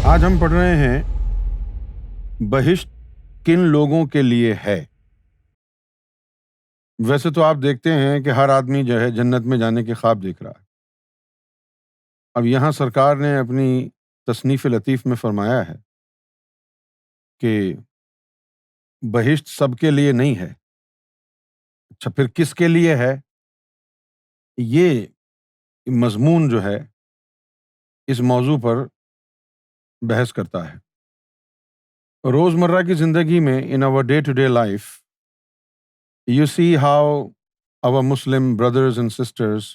آج ہم پڑھ رہے ہیں بہشت کن لوگوں کے لیے ہے۔ ویسے تو آپ دیکھتے ہیں کہ ہر آدمی جو ہے جنت میں جانے کے خواب دیکھ رہا ہے۔ اب یہاں سرکار نے اپنی تصنیف لطیف میں فرمایا ہے کہ بہشت سب کے لیے نہیں ہے۔ اچھا پھر کس کے لیے ہے؟ یہ مضمون جو ہے اس موضوع پر بحث کرتا ہے۔ روزمرہ کی زندگی میں in our day to day life you see how our Muslim brothers and sisters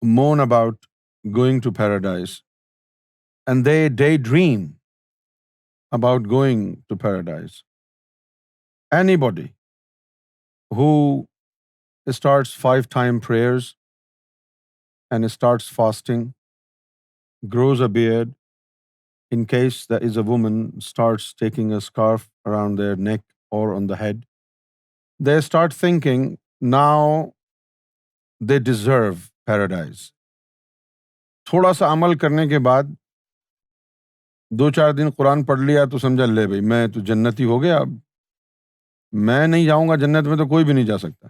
moan about going to paradise and they daydream about going to paradise. Anybody who starts 5-time prayers and starts fasting, grows a beard, in case there is a woman starts taking a scarf around their neck or on the head, they start thinking now they deserve paradise. تھوڑا سا عمل کرنے کے بعد 2-4 دن قرآن پڑھ لیا تو سمجھا لے بھائی میں تو جنتی ہو گیا، اب میں نہیں جاؤں گا جنت میں تو کوئی بھی نہیں جا سکتا۔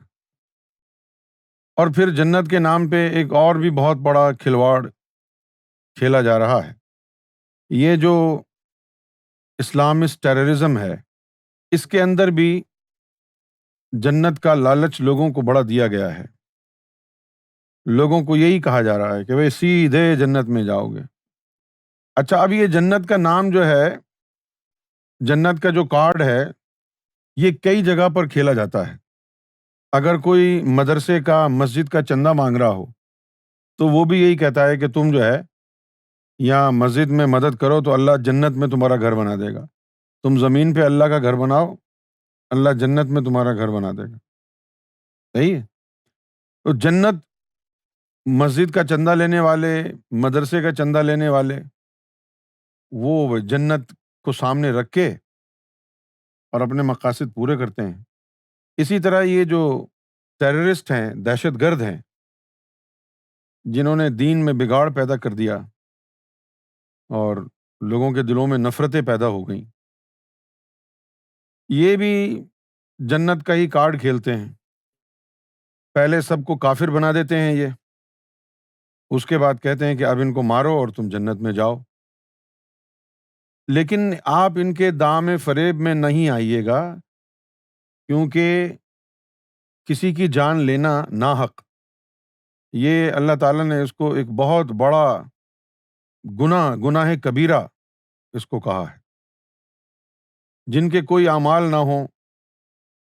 اور پھر جنت کے نام پہ ایک اور بھی بہت بڑا کھلواڑ کھیلا جا رہا ہے۔ یہ جو اسلامسٹ ٹیررزم ہے اس کے اندر بھی جنت کا لالچ لوگوں کو بڑا دیا گیا ہے۔ لوگوں کو یہی کہا جا رہا ہے کہ بھئی سیدھے جنت میں جاؤ گے۔ اچھا اب یہ جنت کا نام جو ہے، جنت کا جو کارڈ ہے، یہ کئی جگہ پر کھیلا جاتا ہے۔ اگر کوئی مدرسے کا مسجد کا چندہ مانگ رہا ہو تو وہ بھی یہی کہتا ہے کہ تم جو ہے یہاں مسجد میں مدد کرو تو اللہ جنت میں تمہارا گھر بنا دے گا، تم زمین پہ اللہ کا گھر بناؤ، اللہ جنت میں تمہارا گھر بنا دے گا۔ صحیح ہے؟ تو جنت مسجد کا چندہ لینے والے، مدرسے کا چندہ لینے والے، وہ جنت کو سامنے رکھ کے اور اپنے مقاصد پورے کرتے ہیں۔ اسی طرح یہ جو ٹیررسٹ ہیں، دہشت گرد ہیں، جنہوں نے دین میں بگاڑ پیدا کر دیا اور لوگوں کے دلوں میں نفرتیں پیدا ہو گئیں، یہ بھی جنت کا ہی کارڈ کھیلتے ہیں۔ پہلے سب کو کافر بنا دیتے ہیں یہ، اس کے بعد کہتے ہیں کہ اب ان کو مارو اور تم جنت میں جاؤ۔ لیکن آپ ان کے دام فریب میں نہیں آئیے گا، کیونکہ کسی کی جان لینا ناحق، یہ اللہ تعالیٰ نے اس کو ایک بہت بڑا گناہ کبیرہ اس کو کہا ہے۔ جن کے کوئی اعمال نہ ہوں،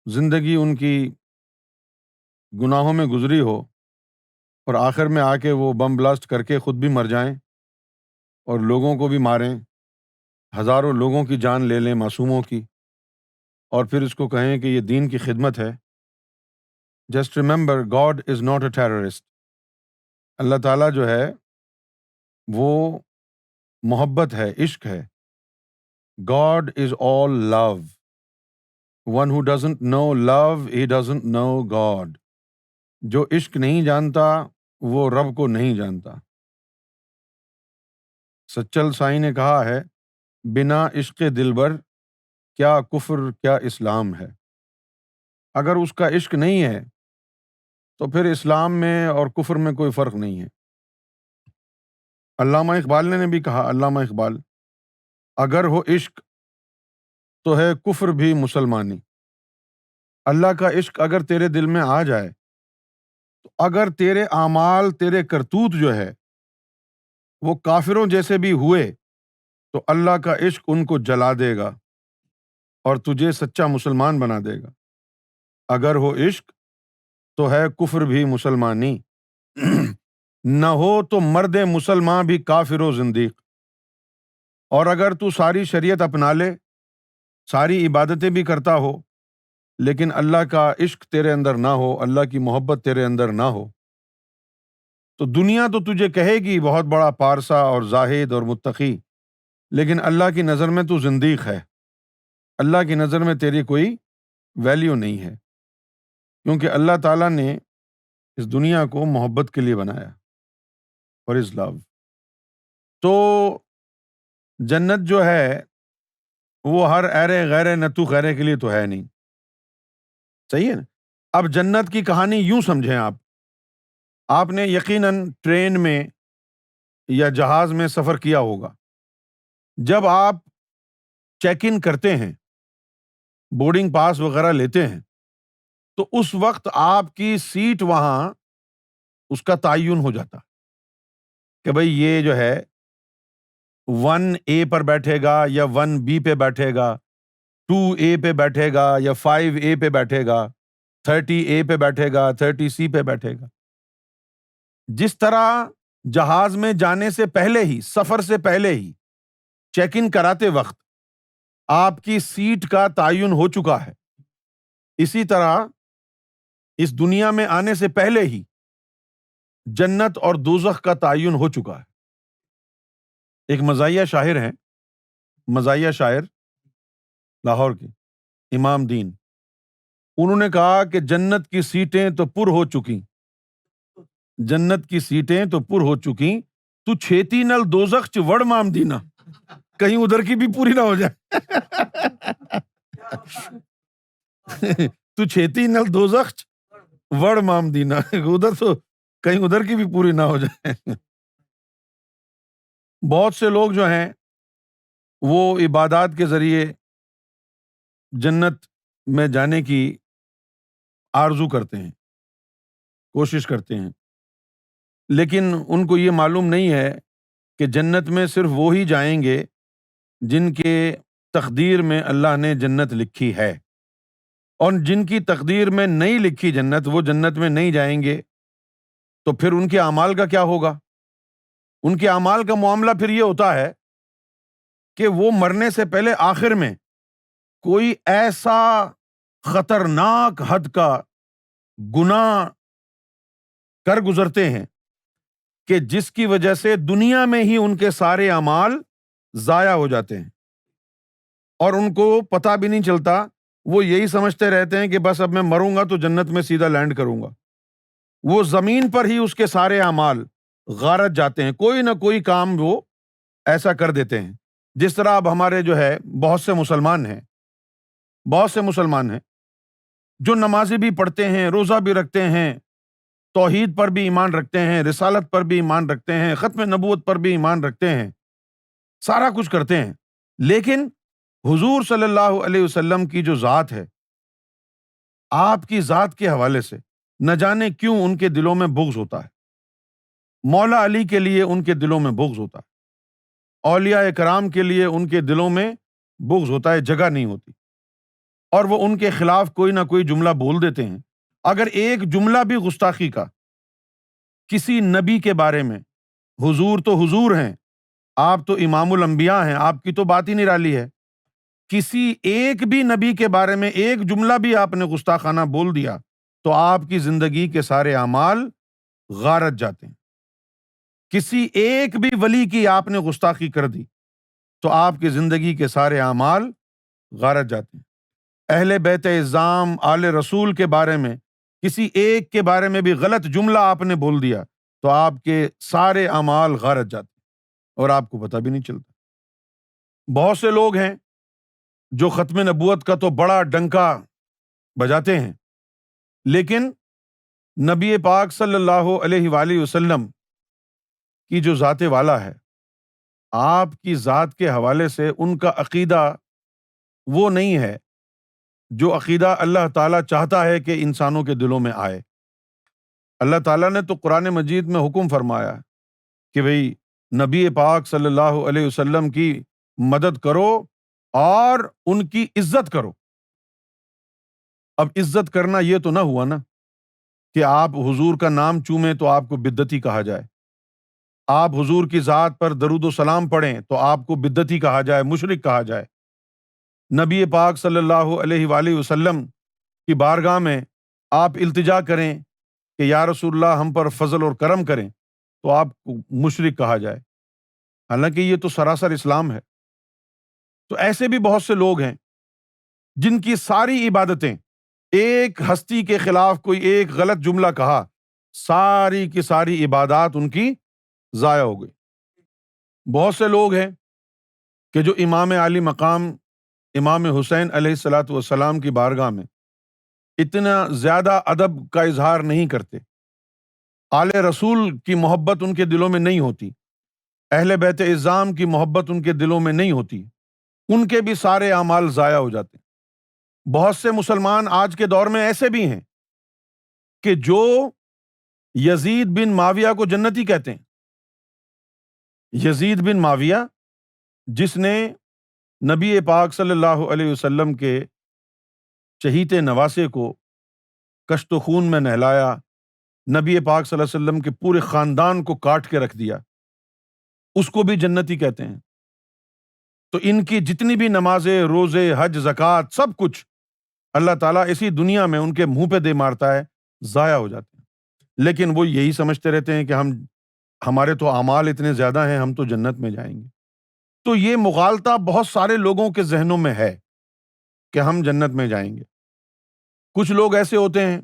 زندگی ان کی گناہوں میں گزری ہو اور آخر میں آ کے وہ بم بلاسٹ کر کے خود بھی مر جائیں اور لوگوں کو بھی ماریں، ہزاروں لوگوں کی جان لے لیں، معصوموں کی، اور پھر اس کو کہیں کہ یہ دین کی خدمت ہے۔ Just remember God is not a terrorist. اللہ تعالیٰ جو ہے وہ محبت ہے، عشق ہے۔ God is all love. One who doesn't know love, he doesn't know God. جو عشق نہیں جانتا وہ رب کو نہیں جانتا۔ سچل سائی نے کہا ہے، بنا عشق دلبر کیا کفر کیا اسلام ہے۔ اگر اس کا عشق نہیں ہے تو پھر اسلام میں اور کفر میں کوئی فرق نہیں ہے۔ علامہ اقبال نے بھی کہا، علامہ اقبال، اگر ہو عشق تو ہے کفر بھی مسلمانی۔ اللہ کا عشق اگر تیرے دل میں آ جائے تو اگر تیرے اعمال، تیرے کرتوت جو ہے وہ کافروں جیسے بھی ہوئے تو اللہ کا عشق ان کو جلا دے گا اور تجھے سچا مسلمان بنا دے گا۔ اگر ہو عشق تو ہے کفر بھی مسلمانی، نہ ہو تو مرد مسلمان بھی کافر و زندیق۔ اور اگر تو ساری شریعت اپنا لے، ساری عبادتیں بھی کرتا ہو، لیکن اللہ کا عشق تیرے اندر نہ ہو، اللہ کی محبت تیرے اندر نہ ہو، تو دنیا تو تجھے کہے گی بہت بڑا پارسا اور زاہد اور متقی، لیکن اللہ کی نظر میں تو زندیق ہے۔ اللہ کی نظر میں تیری کوئی ویلیو نہیں ہے، کیونکہ اللہ تعالیٰ نے اس دنیا کو محبت کے لیے بنایا، فار ہز لو۔ تو جنت جو ہے وہ ہر ایرے غیرے نتو خیرے کے لیے تو ہے نہیں، صحیح ہے نا؟ اب جنت کی کہانی یوں سمجھیں آپ نے یقیناً ٹرین میں یا جہاز میں سفر کیا ہوگا۔ جب آپ چیک ان کرتے ہیں، بورڈنگ پاس وغیرہ لیتے ہیں، تو اس وقت آپ کی سیٹ وہاں اس کا تعین ہو جاتا کہ بھئی یہ جو ہے 1A پر بیٹھے گا یا 1B پہ بیٹھے گا، 2A پہ بیٹھے گا یا 5A پہ بیٹھے گا، 30A پہ بیٹھے گا، 30C پہ بیٹھے گا۔ جس طرح جہاز میں جانے سے پہلے ہی، سفر سے پہلے ہی چیک ان کراتے وقت آپ کی سیٹ کا تعین ہو چکا ہے، اسی طرح اس دنیا میں آنے سے پہلے ہی جنت اور دوزخ کا تعین ہو چکا ہے۔ ایک مزاحیہ شاعر ہیں، مزاحیہ شاعر لاہور کے امام دین، انہوں نے کہا کہ جنت کی سیٹیں تو پر ہو چکی، جنت کی سیٹیں تو پر ہو چکی، تو چھیتی نل دوزخ چ وڑ مام دینا، کہیں ادھر کی بھی پوری نہ ہو جائے۔ تو چھیتی نل دوزخ چ وڑ مام دینا، ادھر تو کہیں ادھر کی بھی پوری نہ ہو جائے۔ بہت سے لوگ جو ہیں وہ عبادات کے ذریعے جنت میں جانے کی آرزو کرتے ہیں، کوشش کرتے ہیں، لیکن ان کو یہ معلوم نہیں ہے کہ جنت میں صرف وہی جائیں گے جن کے تقدیر میں اللہ نے جنت لکھی ہے، اور جن کی تقدیر میں نہیں لکھی جنت، وہ جنت میں نہیں جائیں گے۔ تو پھر ان کے اعمال کا کیا ہوگا؟ ان کے اعمال کا معاملہ پھر یہ ہوتا ہے کہ وہ مرنے سے پہلے آخر میں کوئی ایسا خطرناک حد کا گناہ کر گزرتے ہیں کہ جس کی وجہ سے دنیا میں ہی ان کے سارے اعمال ضائع ہو جاتے ہیں، اور ان کو پتہ بھی نہیں چلتا، وہ یہی سمجھتے رہتے ہیں کہ بس اب میں مروں گا تو جنت میں سیدھا لینڈ کروں گا۔ وہ زمین پر ہی اس کے سارے اعمال غارت جاتے ہیں، کوئی نہ کوئی کام وہ ایسا کر دیتے ہیں۔ جس طرح اب ہمارے جو ہے بہت سے مسلمان ہیں، بہت سے مسلمان ہیں جو نمازیں بھی پڑھتے ہیں، روزہ بھی رکھتے ہیں، توحید پر بھی ایمان رکھتے ہیں، رسالت پر بھی ایمان رکھتے ہیں، ختم نبوت پر بھی ایمان رکھتے ہیں، سارا کچھ کرتے ہیں، لیکن حضور صلی اللہ علیہ وسلم کی جو ذات ہے، آپ کی ذات کے حوالے سے نہ جانے کیوں ان کے دلوں میں بغض ہوتا ہے۔ مولا علی کے لیے ان کے دلوں میں بغض ہوتا ہے، اولیاء کرام کے لیے ان کے دلوں میں بغض ہوتا ہے، جگہ نہیں ہوتی، اور وہ ان کے خلاف کوئی نہ کوئی جملہ بول دیتے ہیں۔ اگر ایک جملہ بھی گستاخی کا کسی نبی کے بارے میں، حضور تو حضور ہیں، آپ تو امام الانبیاء ہیں، آپ کی تو بات ہی نرالی ہے، کسی ایک بھی نبی کے بارے میں ایک جملہ بھی آپ نے گستاخانہ بول دیا تو آپ کی زندگی کے سارے اعمال غارت جاتے ہیں۔ کسی ایک بھی ولی کی آپ نے گستاخی کر دی تو آپ کی زندگی کے سارے اعمال غارت جاتے ہیں۔ اہل بیت اعظام، آل رسول کے بارے میں کسی ایک کے بارے میں بھی غلط جملہ آپ نے بول دیا تو آپ کے سارے اعمال غارت جاتے ہیں اور آپ کو پتہ بھی نہیں چلتا۔ بہت سے لوگ ہیں جو ختم نبوت کا تو بڑا ڈنکا بجاتے ہیں، لیکن نبی پاک صلی اللہ علیہ وآلہ وسلم کی جو ذات والا ہے، آپ کی ذات کے حوالے سے ان کا عقیدہ وہ نہیں ہے جو عقیدہ اللہ تعالیٰ چاہتا ہے کہ انسانوں کے دلوں میں آئے۔ اللہ تعالیٰ نے تو قرآن مجید میں حکم فرمایا کہ بھئی نبی پاک صلی اللہ علیہ وسلم کی مدد کرو اور ان کی عزت کرو۔ اب عزت کرنا یہ تو نہ ہوا نا کہ آپ حضور کا نام چومیں تو آپ کو بدعتی کہا جائے، آپ حضور کی ذات پر درود و سلام پڑھیں تو آپ کو بدعتی کہا جائے، مشرک کہا جائے۔ نبی پاک صلی اللہ علیہ وآلہ وسلم کی بارگاہ میں آپ التجا کریں کہ یا رسول اللہ ہم پر فضل اور کرم کریں تو آپ کو مشرک کہا جائے، حالانکہ یہ تو سراسر اسلام ہے۔ تو ایسے بھی بہت سے لوگ ہیں جن کی ساری عبادتیں، ایک ہستی کے خلاف کوئی ایک غلط جملہ کہا، ساری کی ساری عبادات ان کی ضائع ہو گئی۔ بہت سے لوگ ہیں کہ جو امام عالی مقام امام حسین علیہ الصلاۃ والسلام کی بارگاہ میں اتنا زیادہ ادب کا اظہار نہیں کرتے، آل رسول کی محبت ان کے دلوں میں نہیں ہوتی، اہل بیت اعظام کی محبت ان کے دلوں میں نہیں ہوتی، ان کے بھی سارے اعمال ضائع ہو جاتے ہیں۔ بہت سے مسلمان آج کے دور میں ایسے بھی ہیں کہ جو یزید بن معاویہ کو جنتی کہتے ہیں۔ یزید بن معاویہ جس نے نبی پاک صلی اللہ علیہ وسلم کے چہیتے نواسے کو کشت و خون میں نہلایا، نبی پاک صلی اللہ علیہ وسلم کے پورے خاندان کو کاٹ کے رکھ دیا، اس کو بھی جنتی کہتے ہیں۔ تو ان کی جتنی بھی نمازیں، روزے، حج، زکوٰۃ، سب کچھ اللہ تعالیٰ اسی دنیا میں ان کے منہ پہ دے مارتا ہے، ضائع ہو جاتے ہیں۔ لیکن وہ یہی سمجھتے رہتے ہیں کہ ہمارے تو اعمال اتنے زیادہ ہیں، ہم تو جنت میں جائیں گے۔ تو یہ مغالطہ بہت سارے لوگوں کے ذہنوں میں ہے کہ ہم جنت میں جائیں گے۔ کچھ لوگ ایسے ہوتے ہیں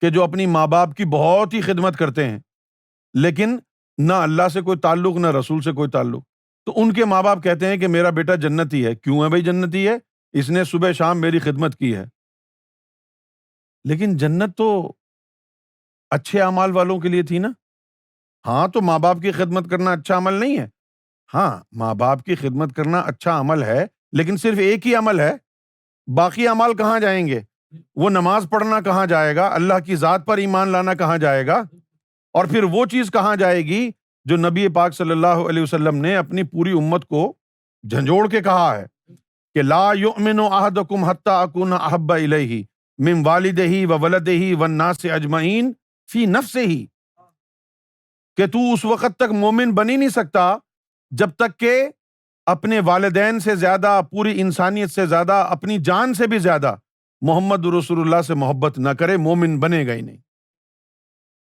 کہ جو اپنی ماں باپ کی بہت ہی خدمت کرتے ہیں، لیکن نہ اللہ سے کوئی تعلق، نہ رسول سے کوئی تعلق۔ تو ان کے ماں باپ کہتے ہیں کہ میرا بیٹا جنتی ہے۔ کیوں ہے بھائی جنتی ہے؟ اس نے صبح شام میری خدمت کی ہے۔ لیکن جنت تو اچھے اعمال والوں کے لیے تھی نا۔ ہاں، تو ماں باپ کی خدمت کرنا اچھا عمل نہیں ہے؟ ہاں، ماں باپ کی خدمت کرنا اچھا عمل ہے، لیکن صرف ایک ہی عمل ہے، باقی اعمال کہاں جائیں گے؟ وہ نماز پڑھنا کہاں جائے گا؟ اللہ کی ذات پر ایمان لانا کہاں جائے گا؟ اور پھر وہ چیز کہاں جائے گی جو نبی پاک صلی اللہ علیہ وسلم نے اپنی پوری امت کو جھنجھوڑ کے کہا ہے کہ لا یؤمن احدکم حتی اکون احب الیہ من والدہ وولدہ والناس اجمعین فی نفسہ، کہ تو اس وقت تک مومن بن ہی نہیں سکتا جب تک کہ اپنے والدین سے زیادہ، پوری انسانیت سے زیادہ، اپنی جان سے بھی زیادہ محمد رسول اللہ سے محبت نہ کرے، مومن بنے گا ہی نہیں۔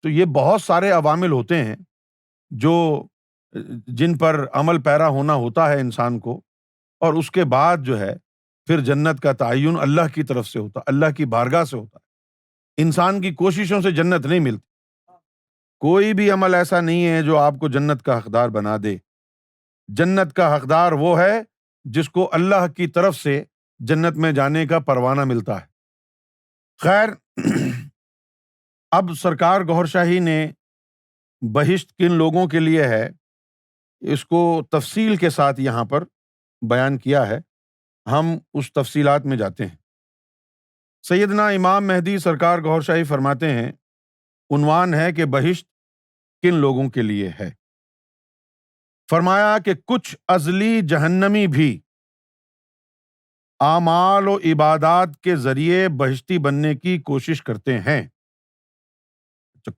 تو یہ بہت سارے عوامل ہوتے ہیں جو جن پر عمل پیرا ہونا ہوتا ہے انسان کو، اور اس کے بعد جو ہے پھر جنت کا تعین اللہ کی طرف سے ہوتا، اللہ کی بارگاہ سے ہوتا ہے۔ انسان کی کوششوں سے جنت نہیں ملتی۔ کوئی بھی عمل ایسا نہیں ہے جو آپ کو جنت کا حقدار بنا دے۔ جنت کا حقدار وہ ہے جس کو اللہ کی طرف سے جنت میں جانے کا پروانہ ملتا ہے۔ خیر، اب سرکار گوھر شاہی نے بہشت کن لوگوں کے لیے ہے، اس کو تفصیل کے ساتھ یہاں پر بیان کیا ہے۔ ہم اس تفصیلات میں جاتے ہیں۔ سیدنا امام مہدی سرکار گوھر شاہی فرماتے ہیں، عنوان ہے کہ بہشت کن لوگوں کے لیے ہے۔ فرمایا کہ کچھ ازلی جہنمی بھی اعمال و عبادات کے ذریعے بہشتی بننے کی کوشش کرتے ہیں۔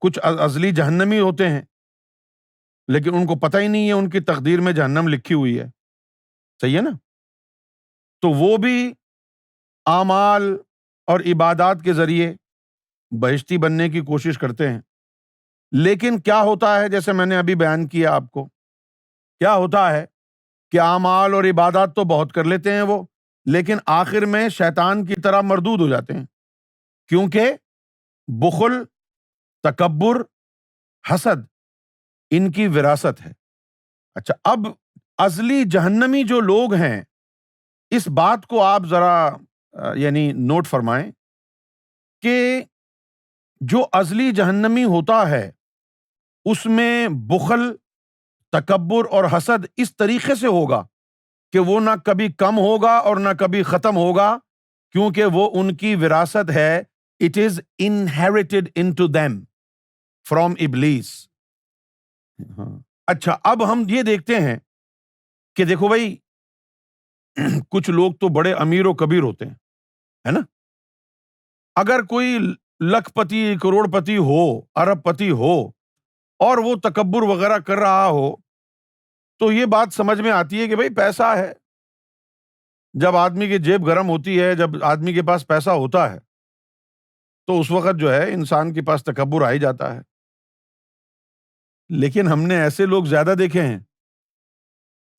کچھ ازلی جہنمی ہوتے ہیں لیکن ان کو پتہ ہی نہیں ہے ان کی تقدیر میں جہنم لکھی ہوئی ہے، صحیح ہے نا؟ تو وہ بھی اعمال اور عبادات کے ذریعے بہشتی بننے کی کوشش کرتے ہیں۔ لیکن کیا ہوتا ہے، جیسے میں نے ابھی بیان کیا آپ کو، کیا ہوتا ہے کہ اعمال اور عبادات تو بہت کر لیتے ہیں وہ، لیکن آخر میں شیطان کی طرح مردود ہو جاتے ہیں، کیونکہ بخل، تکبر، حسد ان کی وراثت ہے۔ اچھا، اب ازلی جہنمی جو لوگ ہیں، اس بات کو آپ ذرا یعنی نوٹ فرمائیں کہ جو ازلی جہنمی ہوتا ہے اس میں بخل، تکبر اور حسد اس طریقے سے ہوگا کہ وہ نہ کبھی کم ہوگا اور نہ کبھی ختم ہوگا، کیونکہ وہ ان کی وراثت ہے۔ It is inherited into them from ابلیس۔ اچھا، اب ہم یہ دیکھتے ہیں کہ دیکھو بھائی، کچھ لوگ تو بڑے امیر و کبیر ہوتے ہیں، ہے نا؟ اگر کوئی لکھ پتی، کروڑ پتی ہو، ارب پتی ہو، اور وہ تکبر وغیرہ کر رہا ہو، تو یہ بات سمجھ میں آتی ہے کہ بھائی پیسہ ہے۔ جب آدمی کی جیب گرم ہوتی ہے، جب آدمی کے پاس پیسہ ہوتا ہے، تو اس وقت جو ہے انسان کے پاس تکبر آ ہی جاتا ہے۔ لیکن ہم نے ایسے لوگ زیادہ دیکھے ہیں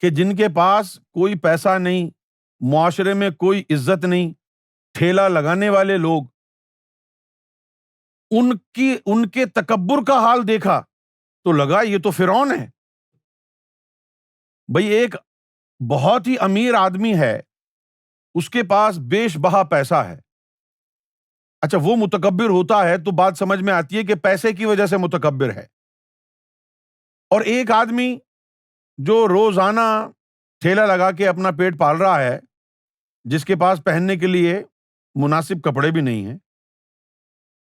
کہ جن کے پاس کوئی پیسہ نہیں، معاشرے میں کوئی عزت نہیں، ٹھیلا لگانے والے لوگ، ان کے تکبر کا حال دیکھا تو لگا یہ تو فرعون ہے۔ بھئی، ایک بہت ہی امیر آدمی ہے، اس کے پاس بیش بہا پیسہ ہے، اچھا وہ متکبر ہوتا ہے تو بات سمجھ میں آتی ہے کہ پیسے کی وجہ سے متکبر ہے، اور ایک آدمی جو روزانہ ٹھیلا لگا کے اپنا پیٹ پال رہا ہے، جس کے پاس پہننے کے لیے مناسب کپڑے بھی نہیں ہیں،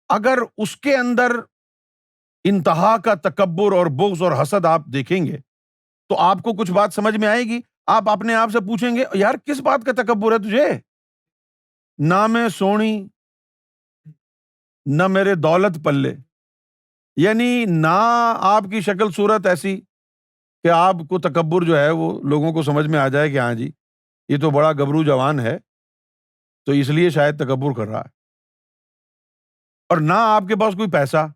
اگر اس کے اندر انتہا کا تکبر اور بغض اور حسد آپ دیکھیں گے تو آپ کو کچھ بات سمجھ میں آئے گی. آپ اپنے آپ سے پوچھیں گے یار کس بات کا تکبر ہے تجھے؟ نہ میں سونی نہ میرے دولت پلے، یعنی نہ آپ کی شکل صورت ایسی کہ آپ کو تکبر جو ہے وہ لوگوں کو سمجھ میں آ جائے کہ ہاں جی یہ تو بڑا گبرو جوان ہے تو اس لیے شاید تکبر کر رہا ہے، اور نہ آپ کے پاس کوئی پیسہ،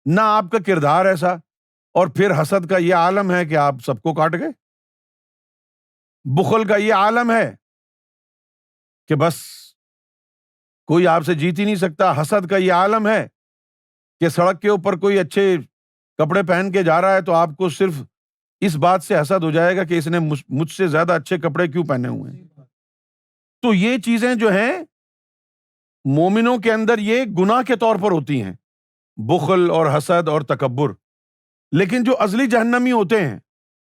نہ آپ کا کردار ایسا، اور پھر حسد کا یہ عالم ہے کہ آپ سب کو کاٹ گئے، بخل کا یہ عالم ہے کہ بس کوئی آپ سے جیت ہی نہیں سکتا، حسد کا یہ عالم ہے کہ سڑک کے اوپر کوئی اچھے کپڑے پہن کے جا رہا ہے تو آپ کو صرف اس بات سے حسد ہو جائے گا کہ اس نے مجھ سے زیادہ اچھے کپڑے کیوں پہنے ہوئے ہیں. تو یہ چیزیں جو ہیں مومنوں کے اندر یہ گناہ کے طور پر ہوتی ہیں، بخل اور حسد اور تکبر. لیکن جو ازلی جہنمی ہوتے ہیں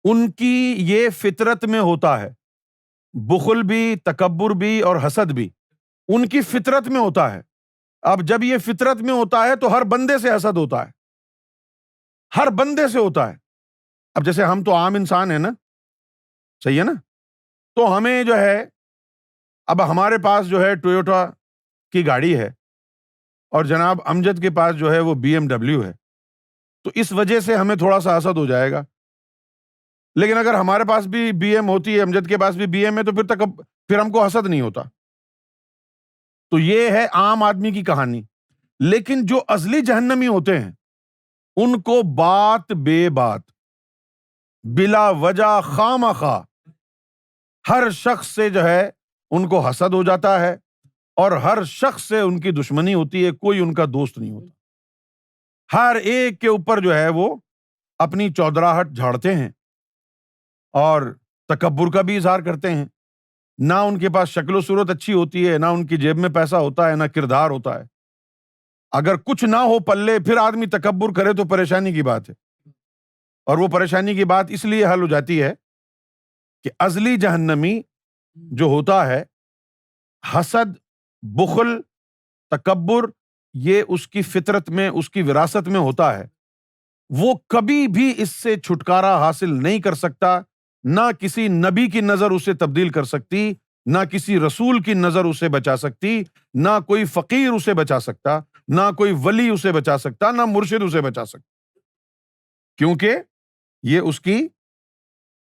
ان کی یہ فطرت میں ہوتا ہے، بخل بھی، تکبر بھی اور حسد بھی ان کی فطرت میں ہوتا ہے. اب جب یہ فطرت میں ہوتا ہے تو ہر بندے سے حسد ہوتا ہے، ہر بندے سے ہوتا ہے. اب جیسے ہم تو عام انسان ہیں نا، صحیح ہے نا، تو ہمیں جو ہے اب ہمارے پاس جو ہے ٹویوٹا کی گاڑی ہے اور جناب امجد کے پاس جو ہے وہ بی ایم ڈبلیو ہے، تو اس وجہ سے ہمیں تھوڑا سا حسد ہو جائے گا. لیکن اگر ہمارے پاس بھی بی ایم ہوتی ہے، امجد کے پاس بھی بی ایم ہے، تو پھر ہم کو حسد نہیں ہوتا. تو یہ ہے عام آدمی کی کہانی. لیکن جو ازلی جہنمی ہوتے ہیں ان کو بات بے بات، بلا وجہ، خواہ مخواہ ہر شخص سے جو ہے ان کو حسد ہو جاتا ہے، اور ہر شخص سے ان کی دشمنی ہوتی ہے، کوئی ان کا دوست نہیں ہوتا. ہر ایک کے اوپر جو ہے وہ اپنی چودراہٹ جھاڑتے ہیں اور تکبر کا بھی اظہار کرتے ہیں. نہ ان کے پاس شکل و صورت اچھی ہوتی ہے، نہ ان کی جیب میں پیسہ ہوتا ہے، نہ کردار ہوتا ہے. اگر کچھ نہ ہو پلے پھر آدمی تکبر کرے تو پریشانی کی بات ہے، اور وہ پریشانی کی بات اس لیے حل ہو جاتی ہے کہ ازلی جہنمی جو ہوتا ہے، حسد، بخل، تکبر، یہ اس کی فطرت میں، اس کی وراثت میں ہوتا ہے. وہ کبھی بھی اس سے چھٹکارا حاصل نہیں کر سکتا، نہ کسی نبی کی نظر اسے تبدیل کر سکتی، نہ کسی رسول کی نظر اسے بچا سکتی، نہ کوئی فقیر اسے بچا سکتا، نہ کوئی ولی اسے بچا سکتا، نہ مرشد اسے بچا سکتا، کیونکہ یہ اس کی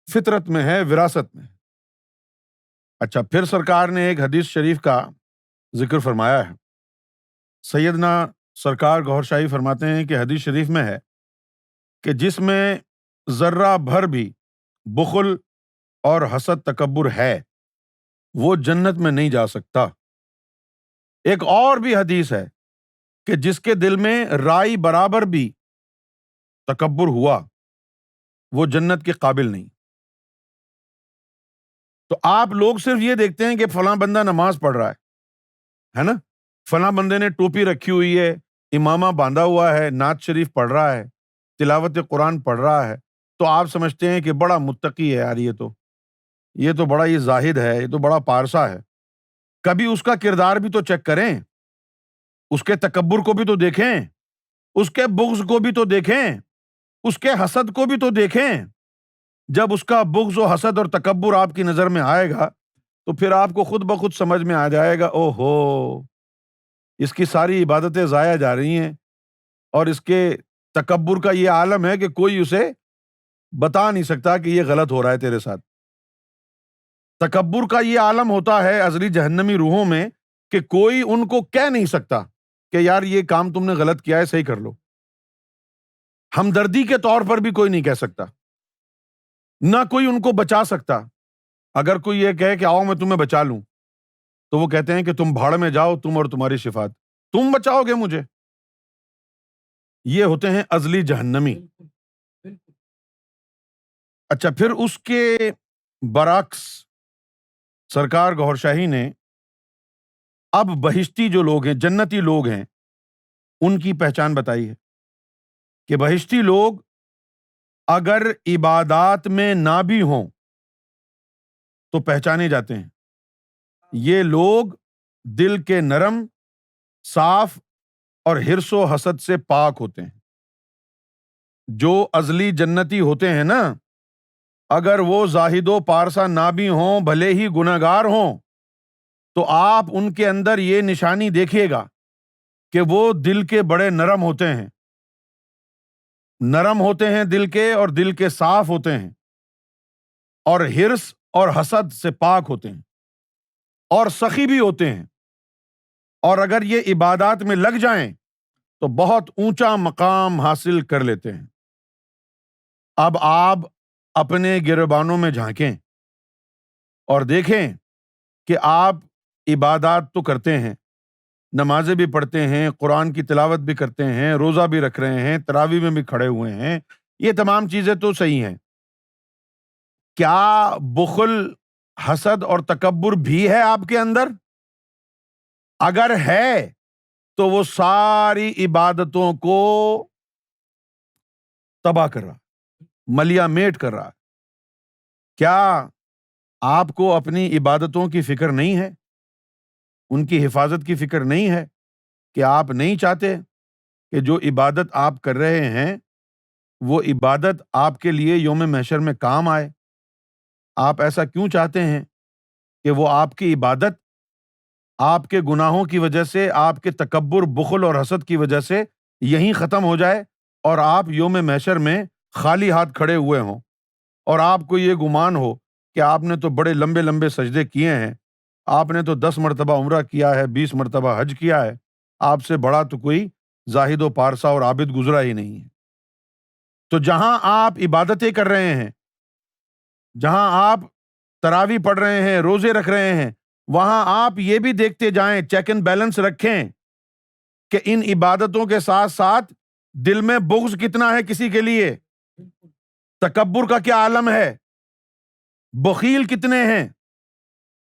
فطرت میں ہے، وراثت میں ہے. اچھا پھر سرکار نے ایک حدیث شریف کا ذکر فرمایا ہے. سیدنا سرکار گوھر شاہی فرماتے ہیں کہ حدیث شریف میں ہے کہ جس میں ذرہ بھر بھی بخل اور حسد، تکبر ہے وہ جنت میں نہیں جا سکتا. ایک اور بھی حدیث ہے کہ جس کے دل میں رائی برابر بھی تکبر ہوا وہ جنت کے قابل نہیں. تو آپ لوگ صرف یہ دیکھتے ہیں کہ فلاں بندہ نماز پڑھ رہا ہے نا، فلاں بندے نے ٹوپی رکھی ہوئی ہے، امامہ باندھا ہوا ہے، نعت شریف پڑھ رہا ہے، تلاوت قرآن پڑھ رہا ہے، تو آپ سمجھتے ہیں کہ بڑا متقی ہے یار، یہ تو بڑا یہ زاہد ہے، یہ تو بڑا پارسا ہے. کبھی اس کا کردار بھی تو چیک کریں، اس کے تکبر کو بھی تو دیکھیں، اس کے بغض کو بھی تو دیکھیں، اس کے حسد کو بھی تو دیکھیں. جب اس کا بغض و حسد اور تکبر آپ کی نظر میں آئے گا تو پھر آپ کو خود بخود سمجھ میں آ جائے گا، او ہو اس کی ساری عبادتیں ضائع جا رہی ہیں، اور اس کے تکبر کا یہ عالم ہے کہ کوئی اسے بتا نہیں سکتا کہ یہ غلط ہو رہا ہے تیرے ساتھ. تکبر کا یہ عالم ہوتا ہے ازلی جہنمی روحوں میں کہ کوئی ان کو کہہ نہیں سکتا کہ یار یہ کام تم نے غلط کیا ہے، صحیح کر لو. ہمدردی کے طور پر بھی کوئی نہیں کہہ سکتا، نہ کوئی ان کو بچا سکتا. اگر کوئی یہ کہے کہ آؤ میں تمہیں بچا لوں تو وہ کہتے ہیں کہ تم بھاڑ میں جاؤ، تم اور تمہاری صفات، تم بچاؤ گے مجھے. یہ ہوتے ہیں ازلی جہنمی. اچھا پھر اس کے برعکس سرکار گوھر شاہی نے اب بہشتی جو لوگ ہیں، جنتی لوگ ہیں، ان کی پہچان بتائی ہے کہ بہشتی لوگ اگر عبادات میں نہ بھی ہوں تو پہچانے جاتے ہیں۔ یہ لوگ دل کے نرم، صاف اور حرص و حسد سے پاک ہوتے ہیں۔ جو ازلی جنتی ہوتے ہیں نا، اگر وہ زاہد و پارسا نہ بھی ہوں، بھلے ہی گنہگار ہوں، تو آپ ان کے اندر یہ نشانی دیکھیے گا کہ وہ دل کے بڑے نرم ہوتے ہیں، نرم ہوتے ہیں دل کے، اور دل کے صاف ہوتے ہیں، اور حرص اور حسد سے پاک ہوتے ہیں، اور سخی بھی ہوتے ہیں، اور اگر یہ عبادات میں لگ جائیں تو بہت اونچا مقام حاصل کر لیتے ہیں۔ اب آپ اپنے گریبانوں میں جھانکیں اور دیکھیں کہ آپ عبادات تو کرتے ہیں، نمازیں بھی پڑھتے ہیں، قرآن کی تلاوت بھی کرتے ہیں، روزہ بھی رکھ رہے ہیں، تراویح میں بھی کھڑے ہوئے ہیں، یہ تمام چیزیں تو صحیح ہیں۔ کیا بخل، حسد اور تکبر بھی ہے آپ کے اندر؟ اگر ہے تو وہ ساری عبادتوں کو تباہ کر رہا، ملیا میٹ کر رہا۔ کیا آپ کو اپنی عبادتوں کی فکر نہیں ہے؟ ان کی حفاظت کی فکر نہیں ہے کہ آپ نہیں چاہتے کہ جو عبادت آپ کر رہے ہیں وہ عبادت آپ کے لیے یوم محشر میں کام آئے؟ آپ ایسا کیوں چاہتے ہیں کہ وہ آپ کی عبادت آپ کے گناہوں کی وجہ سے، آپ کے تکبر، بخل اور حسد کی وجہ سے یہیں ختم ہو جائے، اور آپ یوم محشر میں خالی ہاتھ کھڑے ہوئے ہوں، اور آپ کو یہ گمان ہو کہ آپ نے تو بڑے لمبے لمبے سجدے کیے ہیں، آپ نے تو 10 مرتبہ عمرہ کیا ہے، 20 مرتبہ حج کیا ہے، آپ سے بڑا تو کوئی زاہد و پارسا اور عابد گزرا ہی نہیں ہے۔ تو جہاں آپ عبادتیں کر رہے ہیں، جہاں آپ تراویح پڑھ رہے ہیں، روزے رکھ رہے ہیں، وہاں آپ یہ بھی دیکھتے جائیں، چیک اینڈ بیلنس رکھیں کہ ان عبادتوں کے ساتھ ساتھ دل میں بغض کتنا ہے کسی کے لیے، تکبر کا کیا عالم ہے، بخیل کتنے ہیں،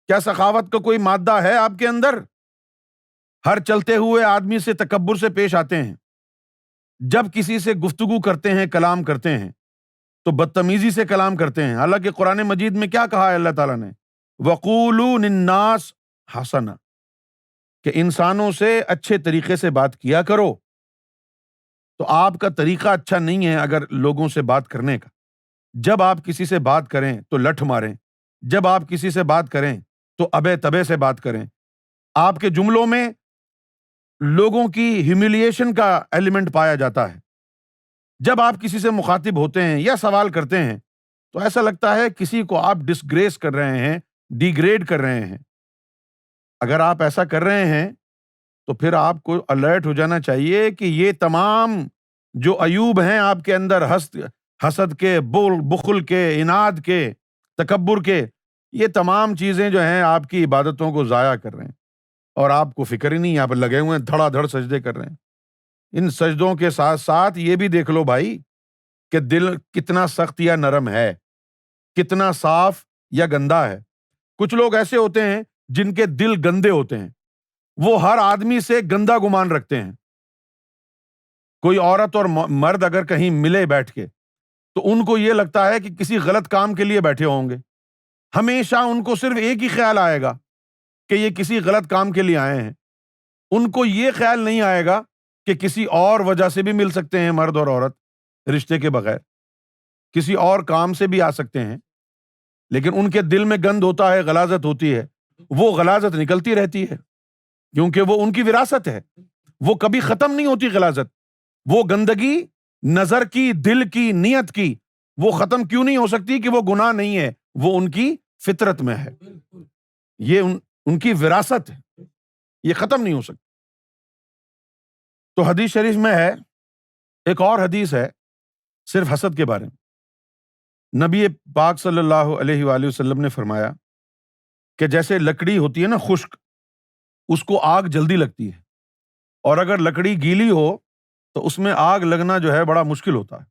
کیا سخاوت کا کوئی مادہ ہے آپ کے اندر؟ ہر چلتے ہوئے آدمی سے تکبر سے پیش آتے ہیں، جب کسی سے گفتگو کرتے ہیں، کلام کرتے ہیں تو بدتمیزی سے کلام کرتے ہیں، حالانکہ قرآن مجید میں کیا کہا ہے اللہ تعالیٰ نے؟ وَقُولُوا لِلنَّاسِ حَسَنًا، کہ انسانوں سے اچھے طریقے سے بات کیا کرو۔ تو آپ کا طریقہ اچھا نہیں ہے اگر لوگوں سے بات کرنے کا۔ جب آپ کسی سے بات کریں تو لٹھ ماریں، جب آپ کسی سے بات کریں تو ابے تبے سے بات کریں، آپ کے جملوں میں لوگوں کی ہیوملیشن کا ایلیمنٹ پایا جاتا ہے۔ جب آپ کسی سے مخاطب ہوتے ہیں یا سوال کرتے ہیں تو ایسا لگتا ہے کسی کو آپ ڈسگریس کر رہے ہیں، ڈیگریڈ کر رہے ہیں۔ اگر آپ ایسا کر رہے ہیں تو پھر آپ کو الرٹ ہو جانا چاہیے کہ یہ تمام جو عیوب ہیں آپ کے اندر، حسد کے، بخل کے، عناد کے، تکبر کے، یہ تمام چیزیں جو ہیں آپ کی عبادتوں کو ضائع کر رہے ہیں، اور آپ کو فکر ہی نہیں، آپ لگے ہوئے ہیں دھڑا دھڑ سجدے کر رہے ہیں۔ ان سجدوں کے ساتھ ساتھ یہ بھی دیکھ لو بھائی کہ دل کتنا سخت یا نرم ہے، کتنا صاف یا گندا ہے۔ کچھ لوگ ایسے ہوتے ہیں جن کے دل گندے ہوتے ہیں، وہ ہر آدمی سے گندا گمان رکھتے ہیں۔ کوئی عورت اور مرد اگر کہیں ملے بیٹھ کے تو ان کو یہ لگتا ہے کہ کسی غلط کام کے لیے بیٹھے ہوں گے، ہمیشہ ان کو صرف ایک ہی خیال آئے گا کہ یہ کسی غلط کام کے لیے آئے ہیں۔ ان کو یہ خیال نہیں آئے گا کہ کسی اور وجہ سے بھی مل سکتے ہیں مرد اور عورت، رشتے کے بغیر کسی اور کام سے بھی آ سکتے ہیں، لیکن ان کے دل میں گند ہوتا ہے، غلاظت ہوتی ہے، وہ غلاظت نکلتی رہتی ہے کیونکہ وہ ان کی وراثت ہے، وہ کبھی ختم نہیں ہوتی غلاظت۔ وہ گندگی نظر کی، دل کی، نیت کی، وہ ختم کیوں نہیں ہو سکتی؟ کہ وہ گناہ نہیں ہے، وہ ان کی فطرت میں ہے، یہ ان کی وراثت ہے، یہ ختم نہیں ہو سکتی۔ تو حدیث شریف میں ہے، ایک اور حدیث ہے صرف حسد کے بارے میں، نبی پاک صلی اللہ علیہ وآلہ وسلم نے فرمایا کہ جیسے لکڑی ہوتی ہے نا خشک، اس کو آگ جلدی لگتی ہے، اور اگر لکڑی گیلی ہو تو اس میں آگ لگنا جو ہے بڑا مشکل ہوتا ہے۔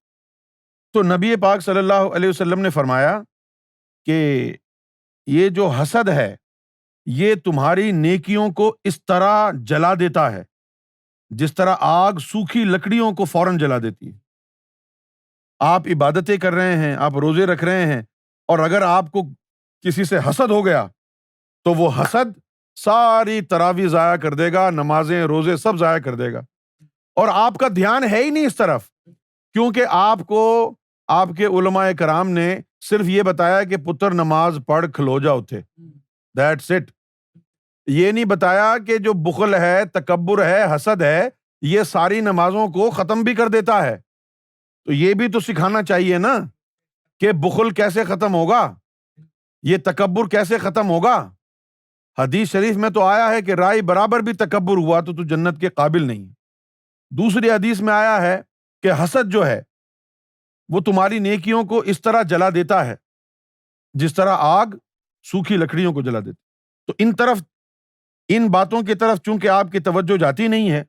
تو نبی پاک صلی اللہ علیہ وسلم نے فرمایا کہ یہ جو حسد ہے یہ تمہاری نیکیوں کو اس طرح جلا دیتا ہے جس طرح آگ سوکھی لکڑیوں کو فوراً جلا دیتی ہے۔ آپ عبادتیں کر رہے ہیں، آپ روزے رکھ رہے ہیں، اور اگر آپ کو کسی سے حسد ہو گیا تو وہ حسد ساری تراویح ضائع کر دے گا، نمازیں روزے سب ضائع کر دے گا، اور آپ کا دھیان ہے ہی نہیں اس طرف، کیونکہ آپ کو آپ کے علماء کرام نے صرف یہ بتایا کہ پتر نماز پڑھ کھلو جا اٹھے، دیٹس اٹ۔ یہ نہیں بتایا کہ جو بخل ہے، تکبر ہے، حسد ہے، یہ ساری نمازوں کو ختم بھی کر دیتا ہے۔ تو یہ بھی تو سکھانا چاہیے نا کہ بخل کیسے ختم ہوگا، یہ تکبر کیسے ختم ہوگا۔ حدیث شریف میں تو آیا ہے کہ رائی برابر بھی تکبر ہوا تو جنت کے قابل نہیں۔ دوسری حدیث میں آیا ہے کہ حسد جو ہے وہ تمہاری نیکیوں کو اس طرح جلا دیتا ہے جس طرح آگ سوکھی لکڑیوں کو جلا دیتی۔ تو ان باتوں کی طرف چونکہ آپ کی توجہ جاتی نہیں ہے،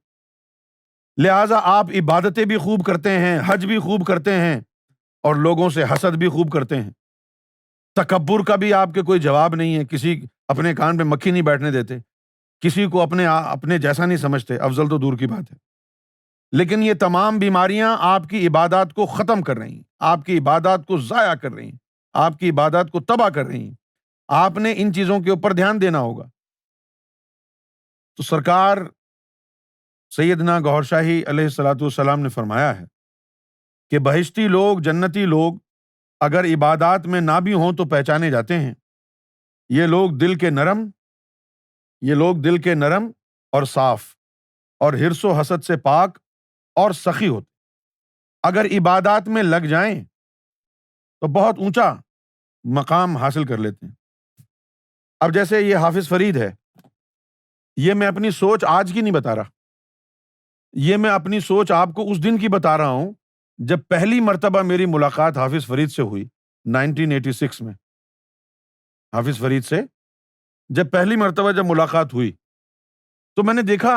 لہٰذا آپ عبادتیں بھی خوب کرتے ہیں، حج بھی خوب کرتے ہیں، اور لوگوں سے حسد بھی خوب کرتے ہیں۔ تکبر کا بھی آپ کے کوئی جواب نہیں ہے، کسی اپنے کان پہ مکھی نہیں بیٹھنے دیتے، کسی کو اپنے جیسا نہیں سمجھتے، افضل تو دور کی بات ہے۔ لیکن یہ تمام بیماریاں آپ کی عبادات کو ختم کر رہی ہیں، آپ کی عبادات کو ضائع کر رہی ہیں، آپ کی عبادات کو تباہ کر رہی ہیں۔ آپ نے ان چیزوں کے اوپر دھیان دینا ہوگا۔ تو سرکار سیدنا گوہر شاہی علیہ الصلوۃ والسلام نے فرمایا ہے کہ بہشتی لوگ، جنتی لوگ اگر عبادات میں نہ بھی ہوں تو پہچانے جاتے ہیں۔ یہ لوگ دل کے نرم اور صاف، اور حرص و حسد سے پاک اور سخی ہوتے، اگر عبادات میں لگ جائیں تو بہت اونچا مقام حاصل کر لیتے ہیں۔ اب جیسے یہ حافظ فرید ہے، یہ میں اپنی سوچ آج کی نہیں بتا رہا، یہ میں اپنی سوچ آپ کو اس دن کی بتا رہا ہوں جب پہلی مرتبہ میری ملاقات حافظ فرید سے ہوئی 1986 میں۔ حافظ فرید سے جب پہلی مرتبہ جب ملاقات ہوئی تو میں نے دیکھا،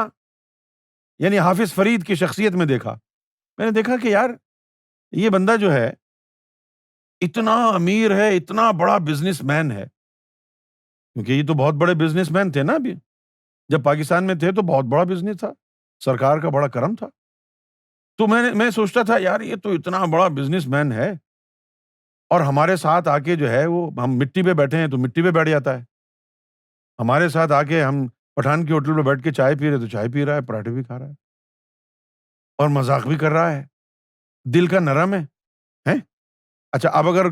یعنی حافظ فرید کی شخصیت میں دیکھا، میں نے دیکھا کہ یار یہ بندہ جو ہے اتنا امیر ہے، اتنا بڑا بزنس مین ہے، کیونکہ یہ تو بہت بڑے بزنس مین تھے نا، ابھی جب پاکستان میں تھے تو بہت بڑا بزنس تھا، سرکار کا بڑا کرم تھا۔ تو میں سوچتا تھا یار یہ تو اتنا بڑا بزنس مین ہے، اور ہمارے ساتھ آ کے جو ہے وہ ہم مٹی پہ بیٹھے ہیں تو مٹی پہ بیٹھ جاتا ہے، ہمارے ساتھ آ کے ہم پٹھان کی ہوٹل پہ بیٹھ کے چائے پی رہے تو چائے پی رہا ہے، پراٹھے بھی کھا رہا ہے، اور مذاق بھی کر رہا ہے، دل کا نرم ہے، ہیں؟ اچھا اب اگر